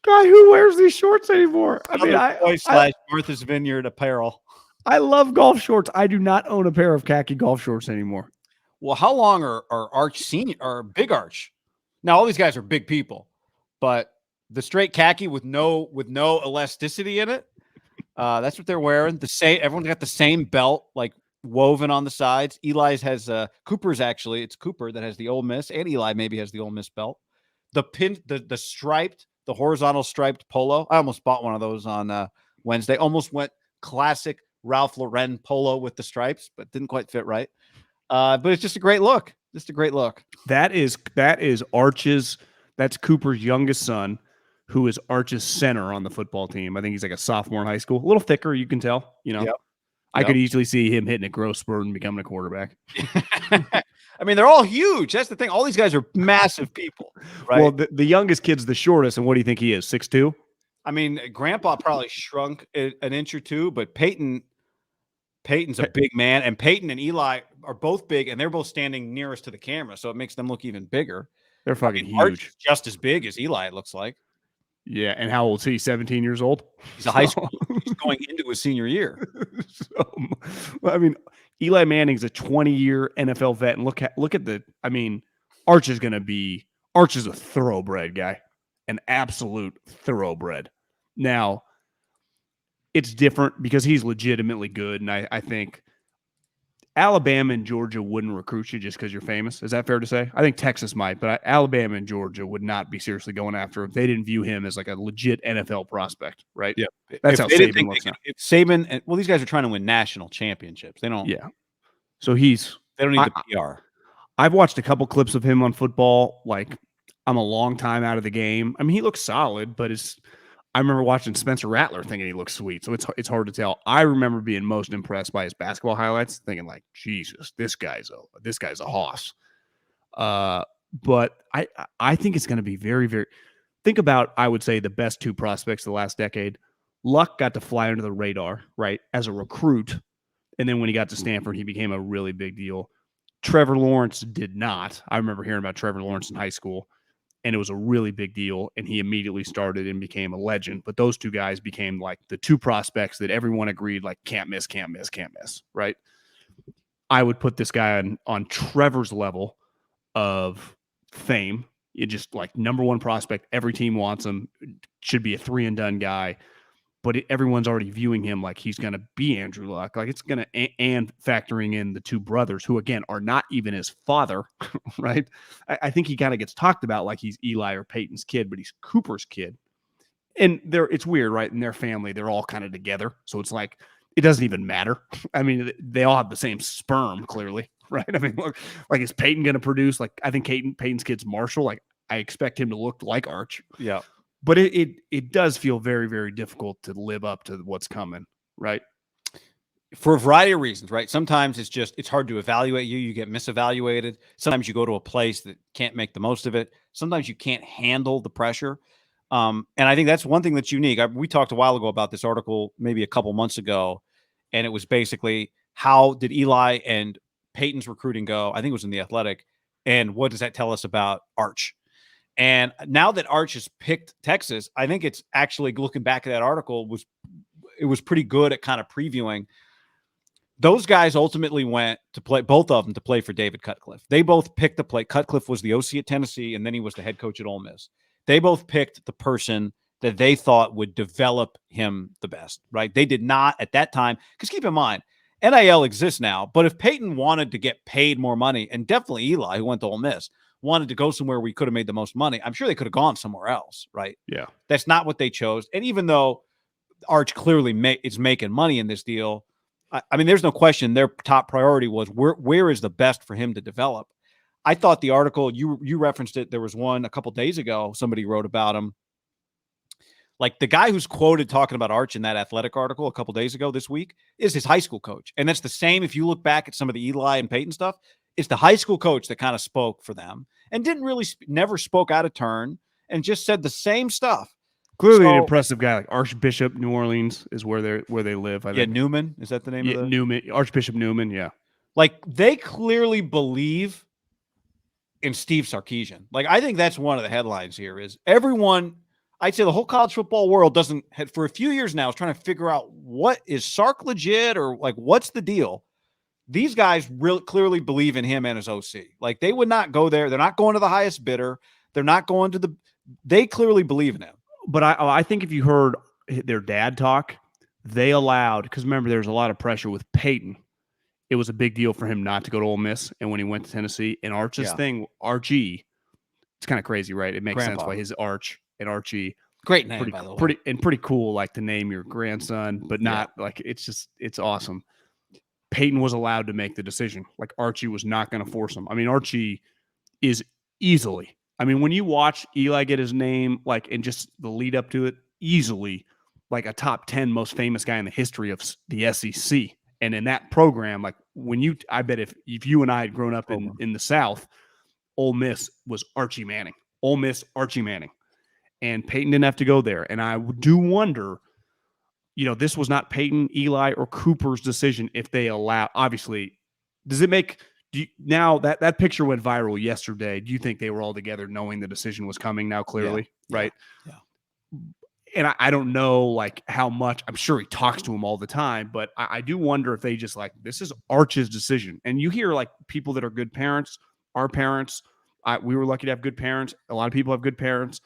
who wears these shorts anymore. I mean, Martha's Vineyard apparel. I love golf shorts. I do not own a pair of khaki golf shorts anymore. Well, how long are Arch Senior or Big Arch? Now, all these guys are big people, but the straight khaki with no elasticity in it. That's what they're wearing. Everyone's got the same belt, like woven on the sides. Eli's has Cooper's actually. It's Cooper that has the Ole Miss, and Eli maybe has the Ole Miss belt. The striped, the horizontal striped polo. I almost bought one of those on Wednesday. Almost went classic Ralph Lauren polo with the stripes, but didn't quite fit right. But it's just a great look. Just a great look. That is Arch's. That's Cooper's youngest son, who is Arch's center on the football team. I think he's like a sophomore in high school. A little thicker, you can tell. You know, I could easily see him hitting a growth spurt and becoming a quarterback. I mean, they're all huge. That's the thing. All these guys are massive people, right? Well, the youngest kid's the shortest, and what do you think he is? 6'2"? I mean, Grandpa probably shrunk an inch or two, but Peyton's a big man, and Peyton and Eli are both big, and they're both standing nearest to the camera, so it makes them look even bigger. They're fucking huge. Arch is just as big as Eli, it looks like. Yeah, and how old is he? 17 years old? He's a high school. He's going into his senior year. I mean, Eli Manning's a 20-year NFL vet, and look at the. I mean, Arch is a thoroughbred guy, an absolute thoroughbred. Now, it's different because he's legitimately good, and I think Alabama and Georgia wouldn't recruit you just because you're famous. Is that fair to say? I think Texas might, but Alabama and Georgia would not be seriously going after him if they didn't view him as like a legit NFL prospect, right? Yeah. That's if how they didn't Saban think looks now. if Saban, and well, these guys are trying to win national championships. They don't. Yeah. So They don't need the PR. I've watched a couple clips of him on football. Like, I'm a long time out of the game. I mean, he looks solid, but I remember watching Spencer Rattler thinking he looked sweet. So it's hard to tell. I remember being most impressed by his basketball highlights, thinking like, Jesus, this guy's a hoss. But I think it's going to be very, very. Think about, I would say, the best two prospects of the last decade. Luck got to fly under the radar, right, as a recruit, and then when he got to Stanford, he became a really big deal. Trevor Lawrence did not. I remember hearing about Trevor Lawrence in high school, and it was a really big deal, and he immediately started and became a legend. But those two guys became like the two prospects that everyone agreed, like, can't miss, right? I would put this guy on Trevor's level of fame. It just like number one prospect. Every team wants him. Should be a 3-and-done guy. But everyone's already viewing him like he's going to be Andrew Luck. Like it's going to, and factoring in the two brothers who, again, are not even his father, right? I think he kind of gets talked about like he's Eli or Peyton's kid, but he's Cooper's kid. And it's weird, right? In their family, they're all kind of together. So it's like, it doesn't even matter. I mean, they all have the same sperm, clearly, right? I mean, look, like, is Peyton going to produce? Like, I think Peyton's kid's Marshall. Like, I expect him to look like Arch. Yeah. But it does feel very, very difficult to live up to what's coming, right? For a variety of reasons, right? Sometimes it's hard to evaluate you. You get misevaluated. Sometimes you go to a place that can't make the most of it. Sometimes you can't handle the pressure. And I think that's one thing that's unique. We talked a while ago about this article, maybe a couple months ago, and it was basically, how did Eli and Peyton's recruiting go? I think it was in The Athletic. And what does that tell us about Arch? And now that Arch has picked Texas, I think it's actually, looking back at that article, it was pretty good at kind of previewing. Those guys ultimately went to play, both of them, to play for David Cutcliffe. They both picked the play. Cutcliffe was the OC at Tennessee, and then he was the head coach at Ole Miss. They both picked the person that they thought would develop him the best, right? They did not at that time, because keep in mind, NIL exists now, but if Peyton wanted to get paid more money, and definitely Eli, who went to Ole Miss, wanted to go somewhere where he could have made the most money, I'm sure they could have gone somewhere else, right? Yeah. That's not what they chose. And even though Arch clearly is making money in this deal, I mean, there's no question their top priority was where is the best for him to develop. I thought the article, you referenced it, there was one a couple days ago, somebody wrote about him. Like, the guy who's quoted talking about Arch in that Athletic article a couple days ago this week is his high school coach. And that's the same if you look back at some of the Eli and Peyton stuff. It's the high school coach that kind of spoke for them and didn't really never spoke out of turn and just said the same stuff. Clearly an impressive guy. Like Archbishop New Orleans is where they live. I think. Newman, is that the name of the Newman? Archbishop Newman, yeah. Like, they clearly believe in Steve Sarkisian. Like, I think that's one of the headlines here is everyone, I'd say the whole college football world for a few years now, is trying to figure out, what is Sark legit, or like, what's the deal? These guys really clearly believe in him and his OC. Like, they would not go there. They're not going to the highest bidder. They're not going to they clearly believe in him. But I think if you heard their dad talk, they allowed, because remember, there's a lot of pressure with Peyton. It was a big deal for him not to go to Ole Miss. And when he went to Tennessee, and Archie's thing, Archie, it's kind of crazy, right? It makes sense why his Arch and Archie. Great name, by the way. Pretty cool, like, to name your grandson, but not like, it's awesome. Peyton was allowed to make the decision. Like, Archie was not going to force him. I mean, Archie is easily, I mean, when you watch Eli get his name, like, and just the lead up to it, easily like a top 10 most famous guy in the history of the SEC. And in that program, like, I bet if you and I had grown up in the South, Ole Miss was Archie Manning. Ole Miss, Archie Manning. And Peyton didn't have to go there. And I do wonder, this was not Peyton, Eli, or Cooper's decision if they allow. Obviously, does it make now that picture went viral yesterday? Do you think they were all together knowing the decision was coming now, clearly, right? Yeah. And I don't know, like, how much. I'm sure he talks to him all the time, but I do wonder if they just, like, this is Arch's decision. And you hear, like, people that are good parents, our parents, we were lucky to have good parents. A lot of people have good parents.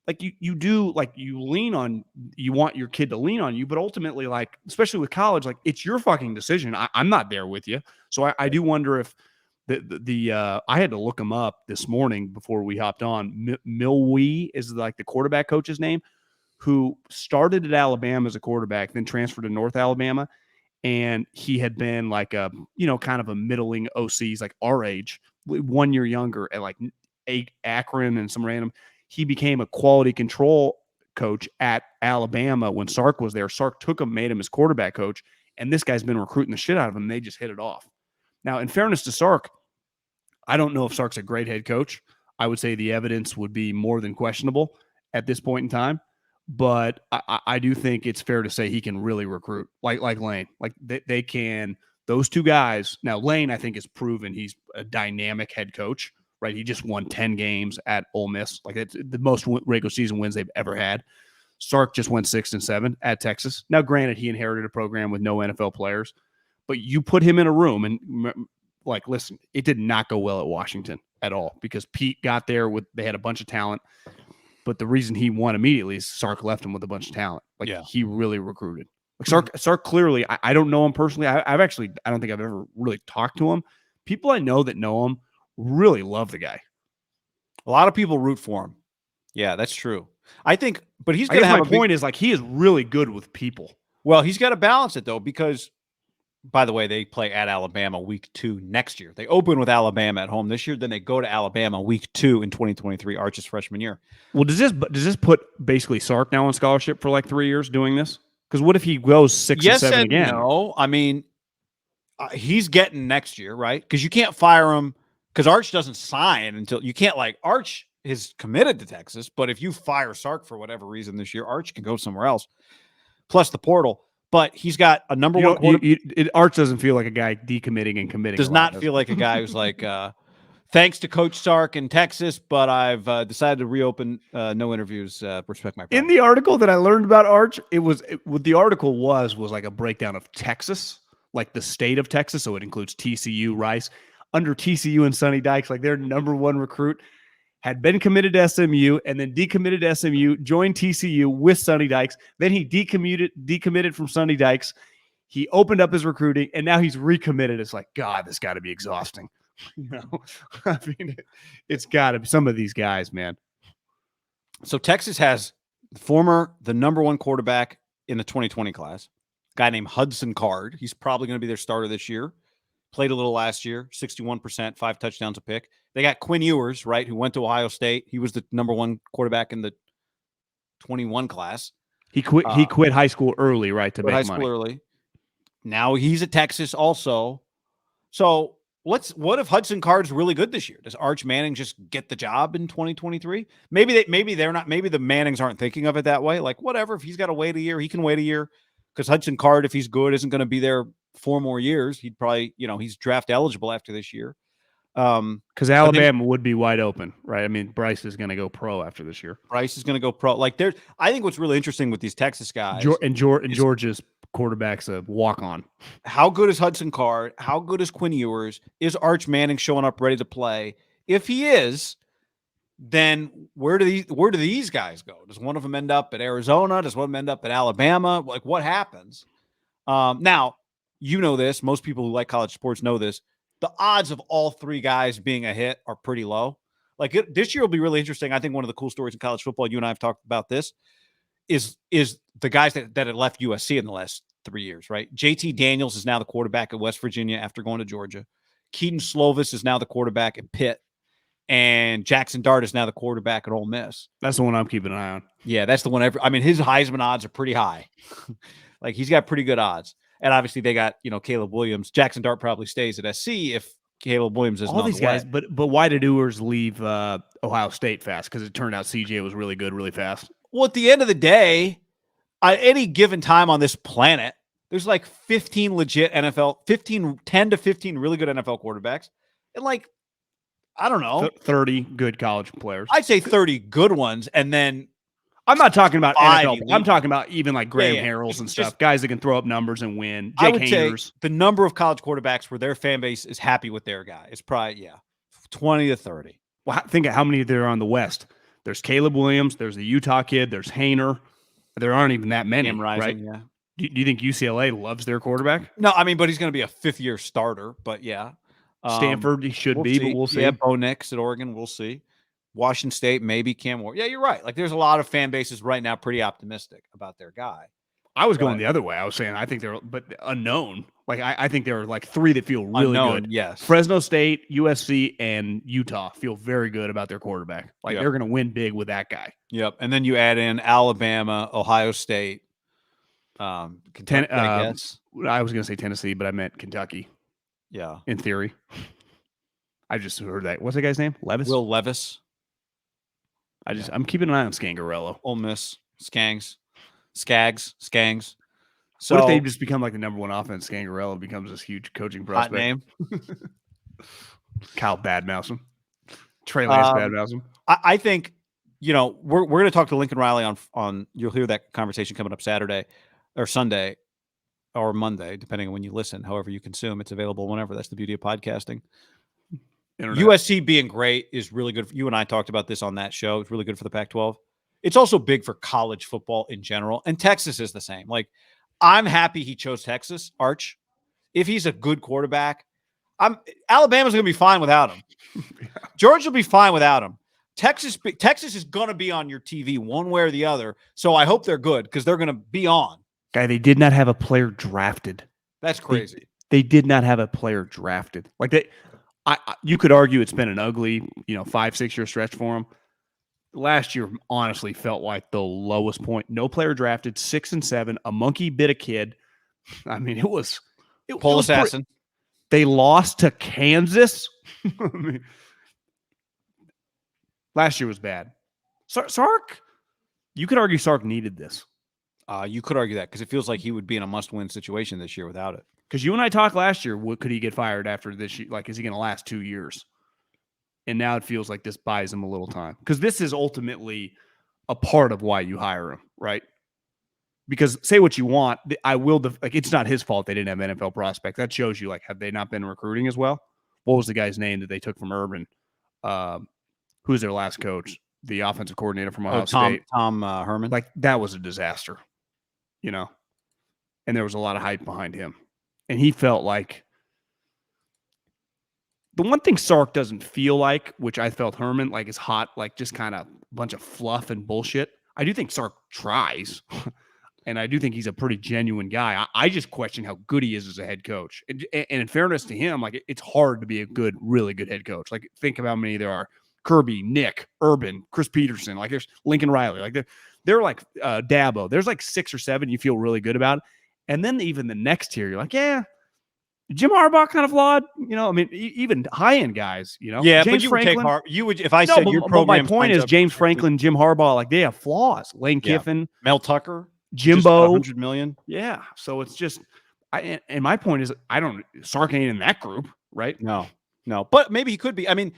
like you do, like you want your kid to lean on you, but ultimately, like, especially with college, like it's your fucking decision. I'm not there with you. So I do wonder if I had to look him up this morning before we hopped on. Milwee is like the quarterback coach's name, who started at Alabama as a quarterback, then transferred to North Alabama. And he had been like a, kind of a middling OCs, like our age, 1 year younger at like Akron and some random. He became a quality control coach at Alabama when Sark was there. Sark took him, made him his quarterback coach, and this guy's been recruiting the shit out of him. They just hit it off. Now, in fairness to Sark, I don't know if Sark's a great head coach. I would say the evidence would be more than questionable at this point in time. But I do think it's fair to say he can really recruit, like Lane. Like they can. Those two guys. Now, Lane, I think, has proven he's a dynamic head coach, right? He just won 10 games at Ole Miss. Like, it's the most regular season wins they've ever had. Sark just went 6-7 at Texas. Now, granted, he inherited a program with no NFL players, but you put him in a room and, like, listen, it did not go well at Washington at all because Pete got there they had a bunch of talent. But the reason he won immediately is Sark left him with a bunch of talent. Like, he really recruited. Like Sark clearly, I don't know him personally. I don't think I've ever really talked to him. People I know that know him really love the guy. A lot of people root for him. Yeah, that's true. I think, but he's going to have my point is, like, he is really good with people. Well, he's got to balance it, though, because, by the way, they play at Alabama week 2 next year. They open with Alabama at home this year. Then they go to Alabama week 2 in 2023, Arch's freshman year. Well, does this put basically Sark now on scholarship for like 3 years doing this? Because what if he goes 6-7 again? No, I mean, he's getting next year, right? Because you can't fire him because Arch doesn't sign until you can't, like, Arch is committed to Texas, but if you fire Sark for whatever reason this year, Arch can go somewhere else. Plus the portal. But he's got a number one quarterback. Arch doesn't feel like a guy decommitting and committing. Does not feel like a guy who's like, thanks to Coach Sark in Texas, but I've decided to reopen no interviews. Respect my privacy. In the article that I learned about Arch, what the article was like a breakdown of Texas, like the state of Texas. So it includes TCU, Rice. Under TCU and Sonny Dykes, like their number one recruit had been committed to SMU and then decommitted to SMU, joined TCU with Sonny Dykes. Then he decommitted from Sonny Dykes. He opened up his recruiting, and now he's recommitted. It's like, God, this got to be exhausting. I mean, it's got to be some of these guys, man. So Texas has the number one quarterback in the 2020 class, a guy named Hudson Card. He's probably going to be their starter this year. Played a little last year, 61%, 5 touchdowns a pick. They got Quinn Ewers, right, who went to Ohio State. He was the number one quarterback in the 21 class. He quit high school early, right, to make money. High school early. Now he's at Texas also. So what if Hudson Card's really good this year? Does Arch Manning just get the job in 2023? Maybe they're not. Maybe the Mannings aren't thinking of it that way. Like, whatever. If he's got to wait a year, he can wait a year. Because Hudson Card, if he's good, isn't going to be there 4 more years. He'd probably, he's draft eligible after this year. Because Alabama would be wide open, right? I mean, Bryce is going to go pro after this year. Bryce is going to go pro. Like, I think what's really interesting with these Texas guys, Georgia's quarterback's a walk-on. How good is Hudson Card? How good is Quinn Ewers? Is Arch Manning showing up ready to play? If he is, then where do these guys go? Does one of them end up at Arizona? Does one of them end up at Alabama? Like, what happens? Now, you know this. Most people who like college sports know this. The odds of all 3 guys being a hit are pretty low. Like, this year will be really interesting. I think one of the cool stories in college football, you and I have talked about this, is the guys that had left USC in the last 3 years, right? JT Daniels is now the quarterback at West Virginia after going to Georgia. Keaton Slovis is now the quarterback at Pitt. And Jackson Dart is now the quarterback at Ole Miss. That's the one I'm keeping an eye on. Yeah, that's the one. His Heisman odds are pretty high. Like, he's got pretty good odds. And obviously they got, Caleb Williams. Jackson Dart probably stays at SC if Caleb Williams isn't all these guys. But why did Ewers leave Ohio State fast? Because it turned out CJ was really good, really fast. Well, at the end of the day, at any given time on this planet, there's like 15 legit 10 to 15 really good NFL quarterbacks. And like, I don't know. 30 good college players. I'd say 30 good ones. And then I'm not talking about NFL. I'm talking about even like Graham Harrells and stuff. Just guys that can throw up numbers and win. I would say the number of college quarterbacks where their fan base is happy with their guy is probably, 20 to 30. Well, think of how many there are on the West. There's Caleb Williams. There's the Utah kid. There's Hayner. There aren't even that many, Cam Rising, right? yeah. Do you think UCLA loves their quarterback? No, I mean, but he's going to be a fifth-year starter. But yeah, Stanford, he should we'll be, see. but we'll see. Yeah, Bo Nix at Oregon, we'll see. Washington State, maybe Cam Ward. Yeah, you're right. Like, there's a lot of fan bases right now pretty optimistic about their guy. I was going the other way. I was saying I think they're, but unknown. Like I think there are like three that feel really Unknown, good. yes. Fresno State, USC, and Utah feel very good about their quarterback. Like they're going to win big with that guy. Yep. And then you add in Alabama, Ohio State, Kentucky, I guess. I was going to say Tennessee, but I meant Kentucky. Yeah. In theory. I just heard that. What's that guy's name? Levis? Will Levis. I'm keeping an eye on Scangarello. Ole Miss, Skangs. So what if they just become like the number one offense? Scangarello becomes this huge coaching prospect. Hot name. Kyle Badmousen. Trey Lance Badmousen. I think, we're going to talk to Lincoln Riley on you'll hear that conversation coming up Saturday or Sunday or Monday, depending on when you listen, however you consume. It's available whenever. That's the beauty of podcasting. Internet. USC being great is really good. You and I talked about this on that show. It's really good for the Pac-12. It's also big for college football in general. And Texas is the same. Like, I'm happy he chose Texas, Arch. If he's a good quarterback, Alabama's going to be fine without him. Georgia will be fine without him. Texas is going to be on your TV one way or the other. So I hope they're good because they're going to be on. Guy, they did not have a player drafted. That's crazy. They did not have a player drafted. Like you could argue it's been an ugly, 5-6 year stretch for them. Last year, honestly, felt like the lowest point. No player drafted, 6 and 7. A monkey bit a kid. I mean, it was Pole assassin. They lost to Kansas. I mean, last year was bad. Sark, you could argue Sark needed this. You could argue that because it feels like he would be in a must-win situation this year without it. Because you and I talked last year, could he get fired after this year? Like, is he going to last 2 years? And now it feels like this buys him a little time. Because this is ultimately a part of why you hire him, right? Because say what you want, it's not his fault they didn't have NFL prospects. That shows you, like, have they not been recruiting as well? What was the guy's name that they took from Urban? Who's their last coach? The offensive coordinator from Ohio State. Tom Herman. Like, that was a disaster, And there was a lot of hype behind him. And he felt like the one thing Sark doesn't feel like, which I felt Herman, like, is hot, like just kind of a bunch of fluff and bullshit. I do think Sark tries, and I do think he's a pretty genuine guy. I just question how good he is as a head coach. And in fairness to him, like, it's hard to be a really good head coach. Like, think of how many there are. Kirby, Nick, Urban, Chris Peterson. Like, there's Lincoln Riley. Like, they're like Dabo. There's like 6 or 7 you feel really good about. And then even the next tier, you're like, yeah, Jim Harbaugh kind of flawed. I mean, even high-end guys, Yeah, James but Franklin, if I said your program. My point is James Franklin, Jim Harbaugh, like, they have flaws. Lane Kiffin. Mel Tucker. Jimbo. $100 million. Yeah. So it's just, and my point is, Sark ain't in that group, right? No. But maybe he could be. I mean,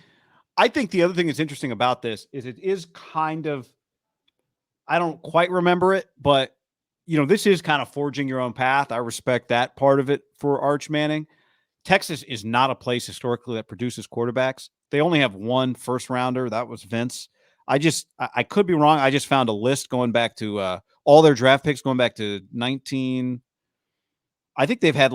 I think the other thing that's interesting about this is it is kind of, I don't quite remember it, but this is kind of forging your own path. I respect that part of it for Arch Manning. Texas is not a place historically that produces quarterbacks. They only have one first rounder. That was Vince. I could be wrong. I just found a list going back to all their draft picks going back to 19. I think they've had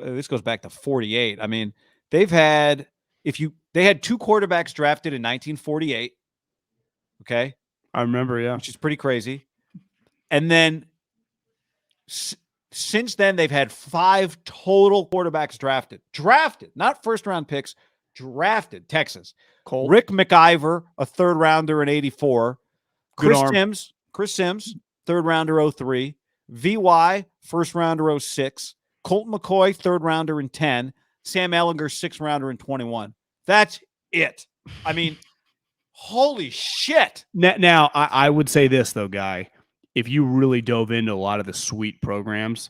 this goes back to 48. I mean, they had 2 quarterbacks drafted in 1948. Okay. I remember. Yeah. Which is pretty crazy. And then since then, they've had 5 total quarterbacks drafted, not first round picks, drafted. Texas. Colt. Rick McIver, a 3rd rounder in 84. Chris Sims, 3rd rounder 03. VY, 1st rounder 06. Colt McCoy, 3rd rounder in 10. Sam Ehlinger, 6th rounder in 21. That's it. I mean, holy shit. Now, I would say this, though, Guy. If you really dove into a lot of the sweet programs,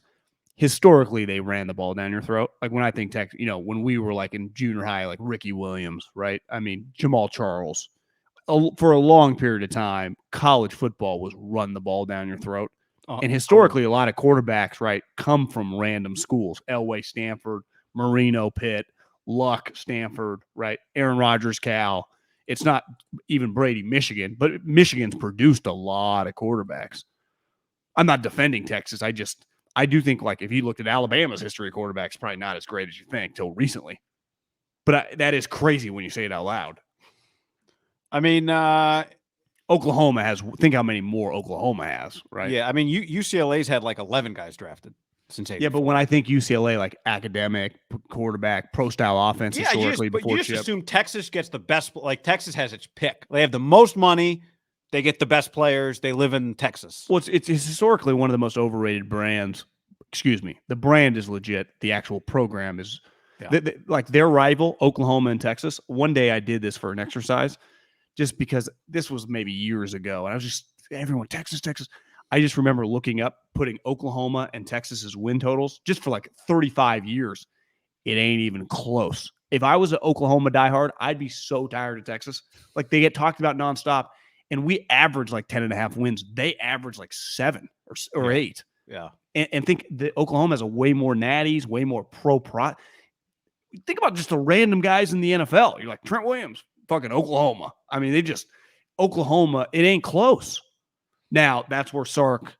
historically they ran the ball down your throat. Like, when I think when we were like in junior high, like Ricky Williams, right? I mean, Jamal Charles. For a long period of time, college football was run the ball down your throat. And historically, a lot of quarterbacks, right, come from random schools. Elway, Stanford, Marino, Pitt, Luck, Stanford, right? Aaron Rodgers, Cal. It's not even Brady, Michigan, but Michigan's produced a lot of quarterbacks. I'm not defending Texas. I do think, like, if you looked at Alabama's history of quarterbacks, probably not as great as you think till recently. But that is crazy when you say it out loud. I mean, Oklahoma has, think how many more Oklahoma has, right? Yeah, I mean, UCLA's had like 11 guys drafted since 84. Yeah, but when I think UCLA, like academic, quarterback, pro-style offense historically but before you just Chip. assume Texas gets the best. Like, Texas has its pick. They have the most money. They get the best players. They live in Texas. Well, it's historically one of the most overrated brands. Excuse me. The brand is legit. The actual program is like their rival, Oklahoma and Texas. One day I did this for an exercise just because this was maybe years ago. And I was just, everyone, Texas. I just remember looking up, putting Oklahoma and Texas's win totals just for like 35 years. It ain't even close. If I was an Oklahoma diehard, I'd be so tired of Texas. Like, they get talked about nonstop. And we average like 10.5 wins. They average like 7 or 8. Yeah. And think that Oklahoma has a way more natties, way more Think about just the random guys in the NFL. You're like, Trent Williams, fucking Oklahoma. I mean, Oklahoma, it ain't close. Now, that's where Sark.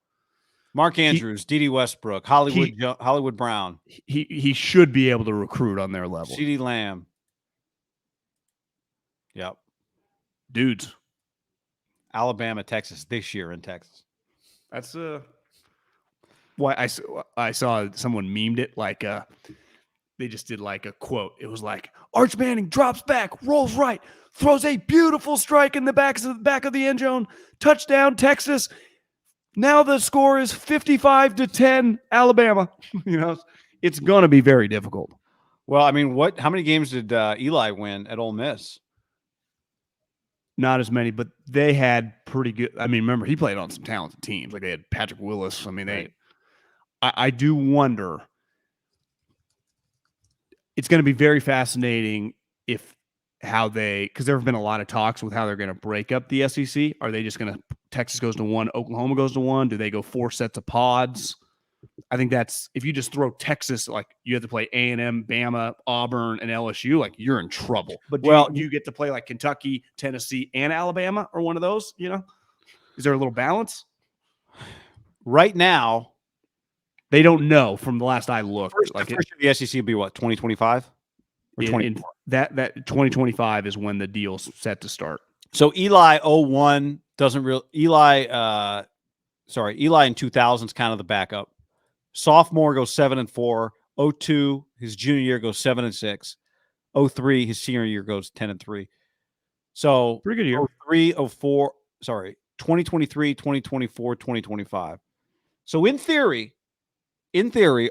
Mark Andrews, D.D. Westbrook, Hollywood Brown. He should be able to recruit on their level. CeeDee Lamb. Yep. Dudes. Alabama, Texas this year in Texas. That's why I saw someone memed it like they just did like a quote. It was like, Arch Manning drops back, rolls right, throws a beautiful strike in the back of the end zone, touchdown Texas. Now the score is 55-10 Alabama. You know, it's going to be very difficult. Well, I mean, how many games did Eli win at Ole Miss? Not as many, but they had pretty good. I mean, remember, he played on some talented teams. Like, they had Patrick Willis. I mean, I do wonder. It's going to be very fascinating because there have been a lot of talks with how they're going to break up the SEC. Are they just going to, Texas goes to 1, Oklahoma goes to 1? Do they go 4 sets of pods? I think if you just throw Texas, like, you have to play A&M, Bama, Auburn, and LSU, like, you're in trouble. But do you get to play like Kentucky, Tennessee, and Alabama, or one of those, you know? Is there a little balance? Right now, they don't know from the last I looked. First year of the SEC will be what, 2025? That 2025 is when the deal's set to start. So Eli 01 doesn't really Eli in 2000 is kind of the backup. Sophomore goes 7-4. 02, his junior year, goes 7-6. 03, his senior year, goes 10-3. So pretty good year. 2023, 2024, 2025. So in theory,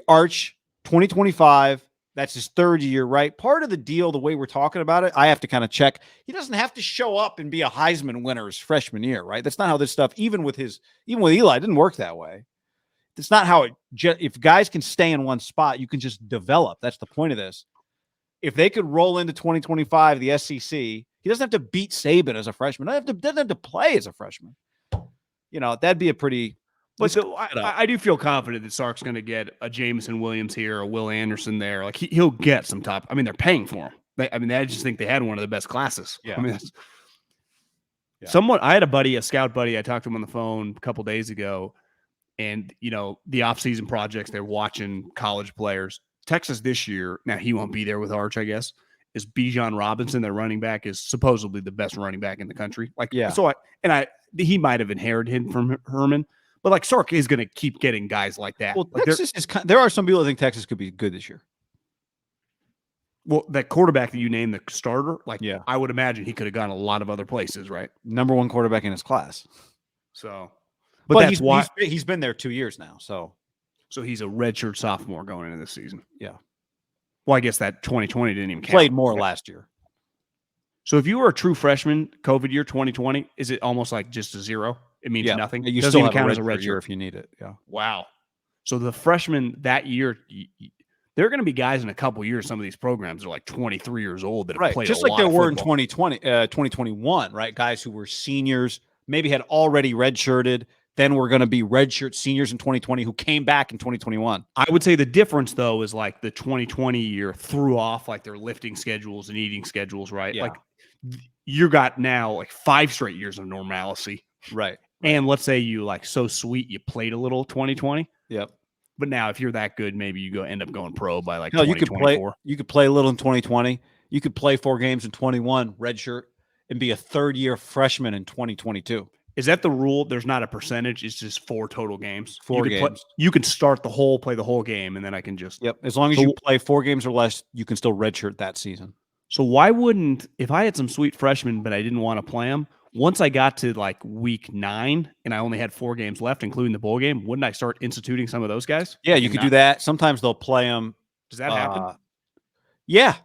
Arch 2025, that's his third year, right? Part of the deal, the way we're talking about it, I have to kind of check. He doesn't have to show up and be a Heisman winner his freshman year, right? That's not how this stuff, even with Eli, it didn't work that way. It's not how if guys can stay in one spot, you can just develop. That's the point of this. If they could roll into 2025, the SEC, he doesn't have to beat Saban as a freshman. Doesn't have to play as a freshman. You know, that'd be a pretty. But I do feel confident that Sark's going to get a Jameson Williams here, a Will Anderson there. Like, he'll get some top. I mean, they're paying for him. I just think they had one of the best classes. Yeah. I mean, I had a scout buddy. I talked to him on the phone a couple days ago. And, you know, the offseason projects, they're watching college players. Texas this year, now he won't be there with Arch, I guess, is Bijan Robinson. Their running back is supposedly the best running back in the country. Like, yeah. So he might have inherited him from Herman, but like, Sark is going to keep getting guys like that. Well, like, there are some people that think Texas could be good this year. Well, that quarterback that you named, the starter, like, yeah, I would imagine he could have gone a lot of other places, right? Number 1 quarterback in his class. So. But that's why he's been there 2 years now. So he's a redshirt sophomore going into this season. Yeah. Well, I guess that 2020 didn't even count. Played more last year. So if you were a true freshman, COVID year 2020, is it almost like just a zero? It means nothing. You still have count as a red year if you need it. Yeah. Wow. So the freshmen that year, there are going to be guys in a couple years. Some of these programs are like 23 years old that have played just a like lot there of were in football. 2021, right? Guys who were seniors, maybe had already redshirted, then we're going to be redshirt seniors in 2020 who came back in 2021. I would say the difference, though, is like the 2020 year threw off like their lifting schedules and eating schedules, right? Yeah. Like you got now like 5 straight years of normalcy. Right. And let's say you like so sweet you played a little 2020. Yep. But now if you're that good, maybe you end up going pro by like No, you could 2024. You could play a little in 2020. You could play 4 games in 21, redshirt, and be a third-year freshman in 2022. Is that the rule? There's not a percentage. It's just 4 total games. 4 games. You can play the whole game, and then I can just. Yep. As long as you play 4 games or less, you can still redshirt that season. So why wouldn't, if I had some sweet freshmen, but I didn't want to play them, once I got to like week 9 and I only had 4 games left, including the bowl game, wouldn't I start instituting some of those guys? Yeah, you could do that. Sometimes they'll play them. Does that happen? Yeah.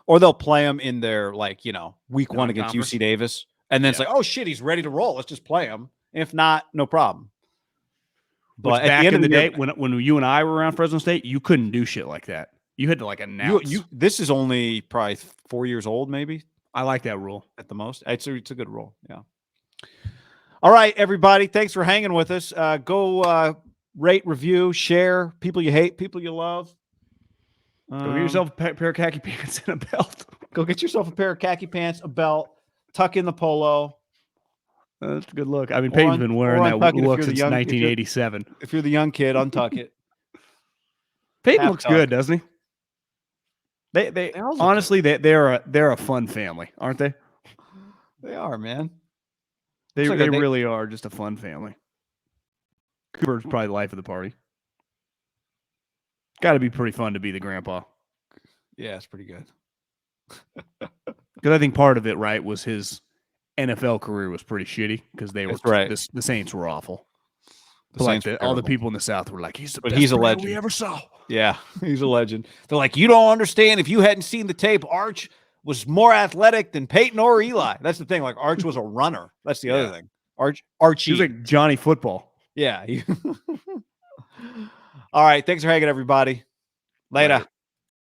Or they'll play them in their, like, week 1 against Non-conference? UC Davis. And then it's like, oh, shit, he's ready to roll. Let's just play him. If not, no problem. But back in the day, when you and I were around Fresno State, you couldn't do shit like that. You had to like announce. This is only probably 4 years old, maybe. I like that rule at the most. It's a good rule. Yeah. All right, everybody. Thanks for hanging with us. Go rate, review, share. People you hate, people you love. Go get yourself a pair of khaki pants and a belt. Go get yourself a pair of khaki pants, a belt, tuck in the polo. That's a good look. I mean, Peyton's been wearing that look since 1987. If you're the young kid, untuck it. Peyton looks good, doesn't he? They honestly, they're a fun family, aren't they? They are, man. They really are just a fun family. Cooper's probably the life of the party. Got to be pretty fun to be the grandpa. Yeah, it's pretty good. Because I think part of it, right, was his NFL career was pretty shitty because they were the Saints were awful. All the people in the South were like, he's a legend we ever saw. Yeah, he's a legend. They're like, you don't understand. If you hadn't seen the tape, Arch was more athletic than Peyton or Eli. That's the thing. Like, Arch was a runner. That's the other thing. Archie. He was like Johnny Football. Yeah. All right. Thanks for hanging, everybody. Later.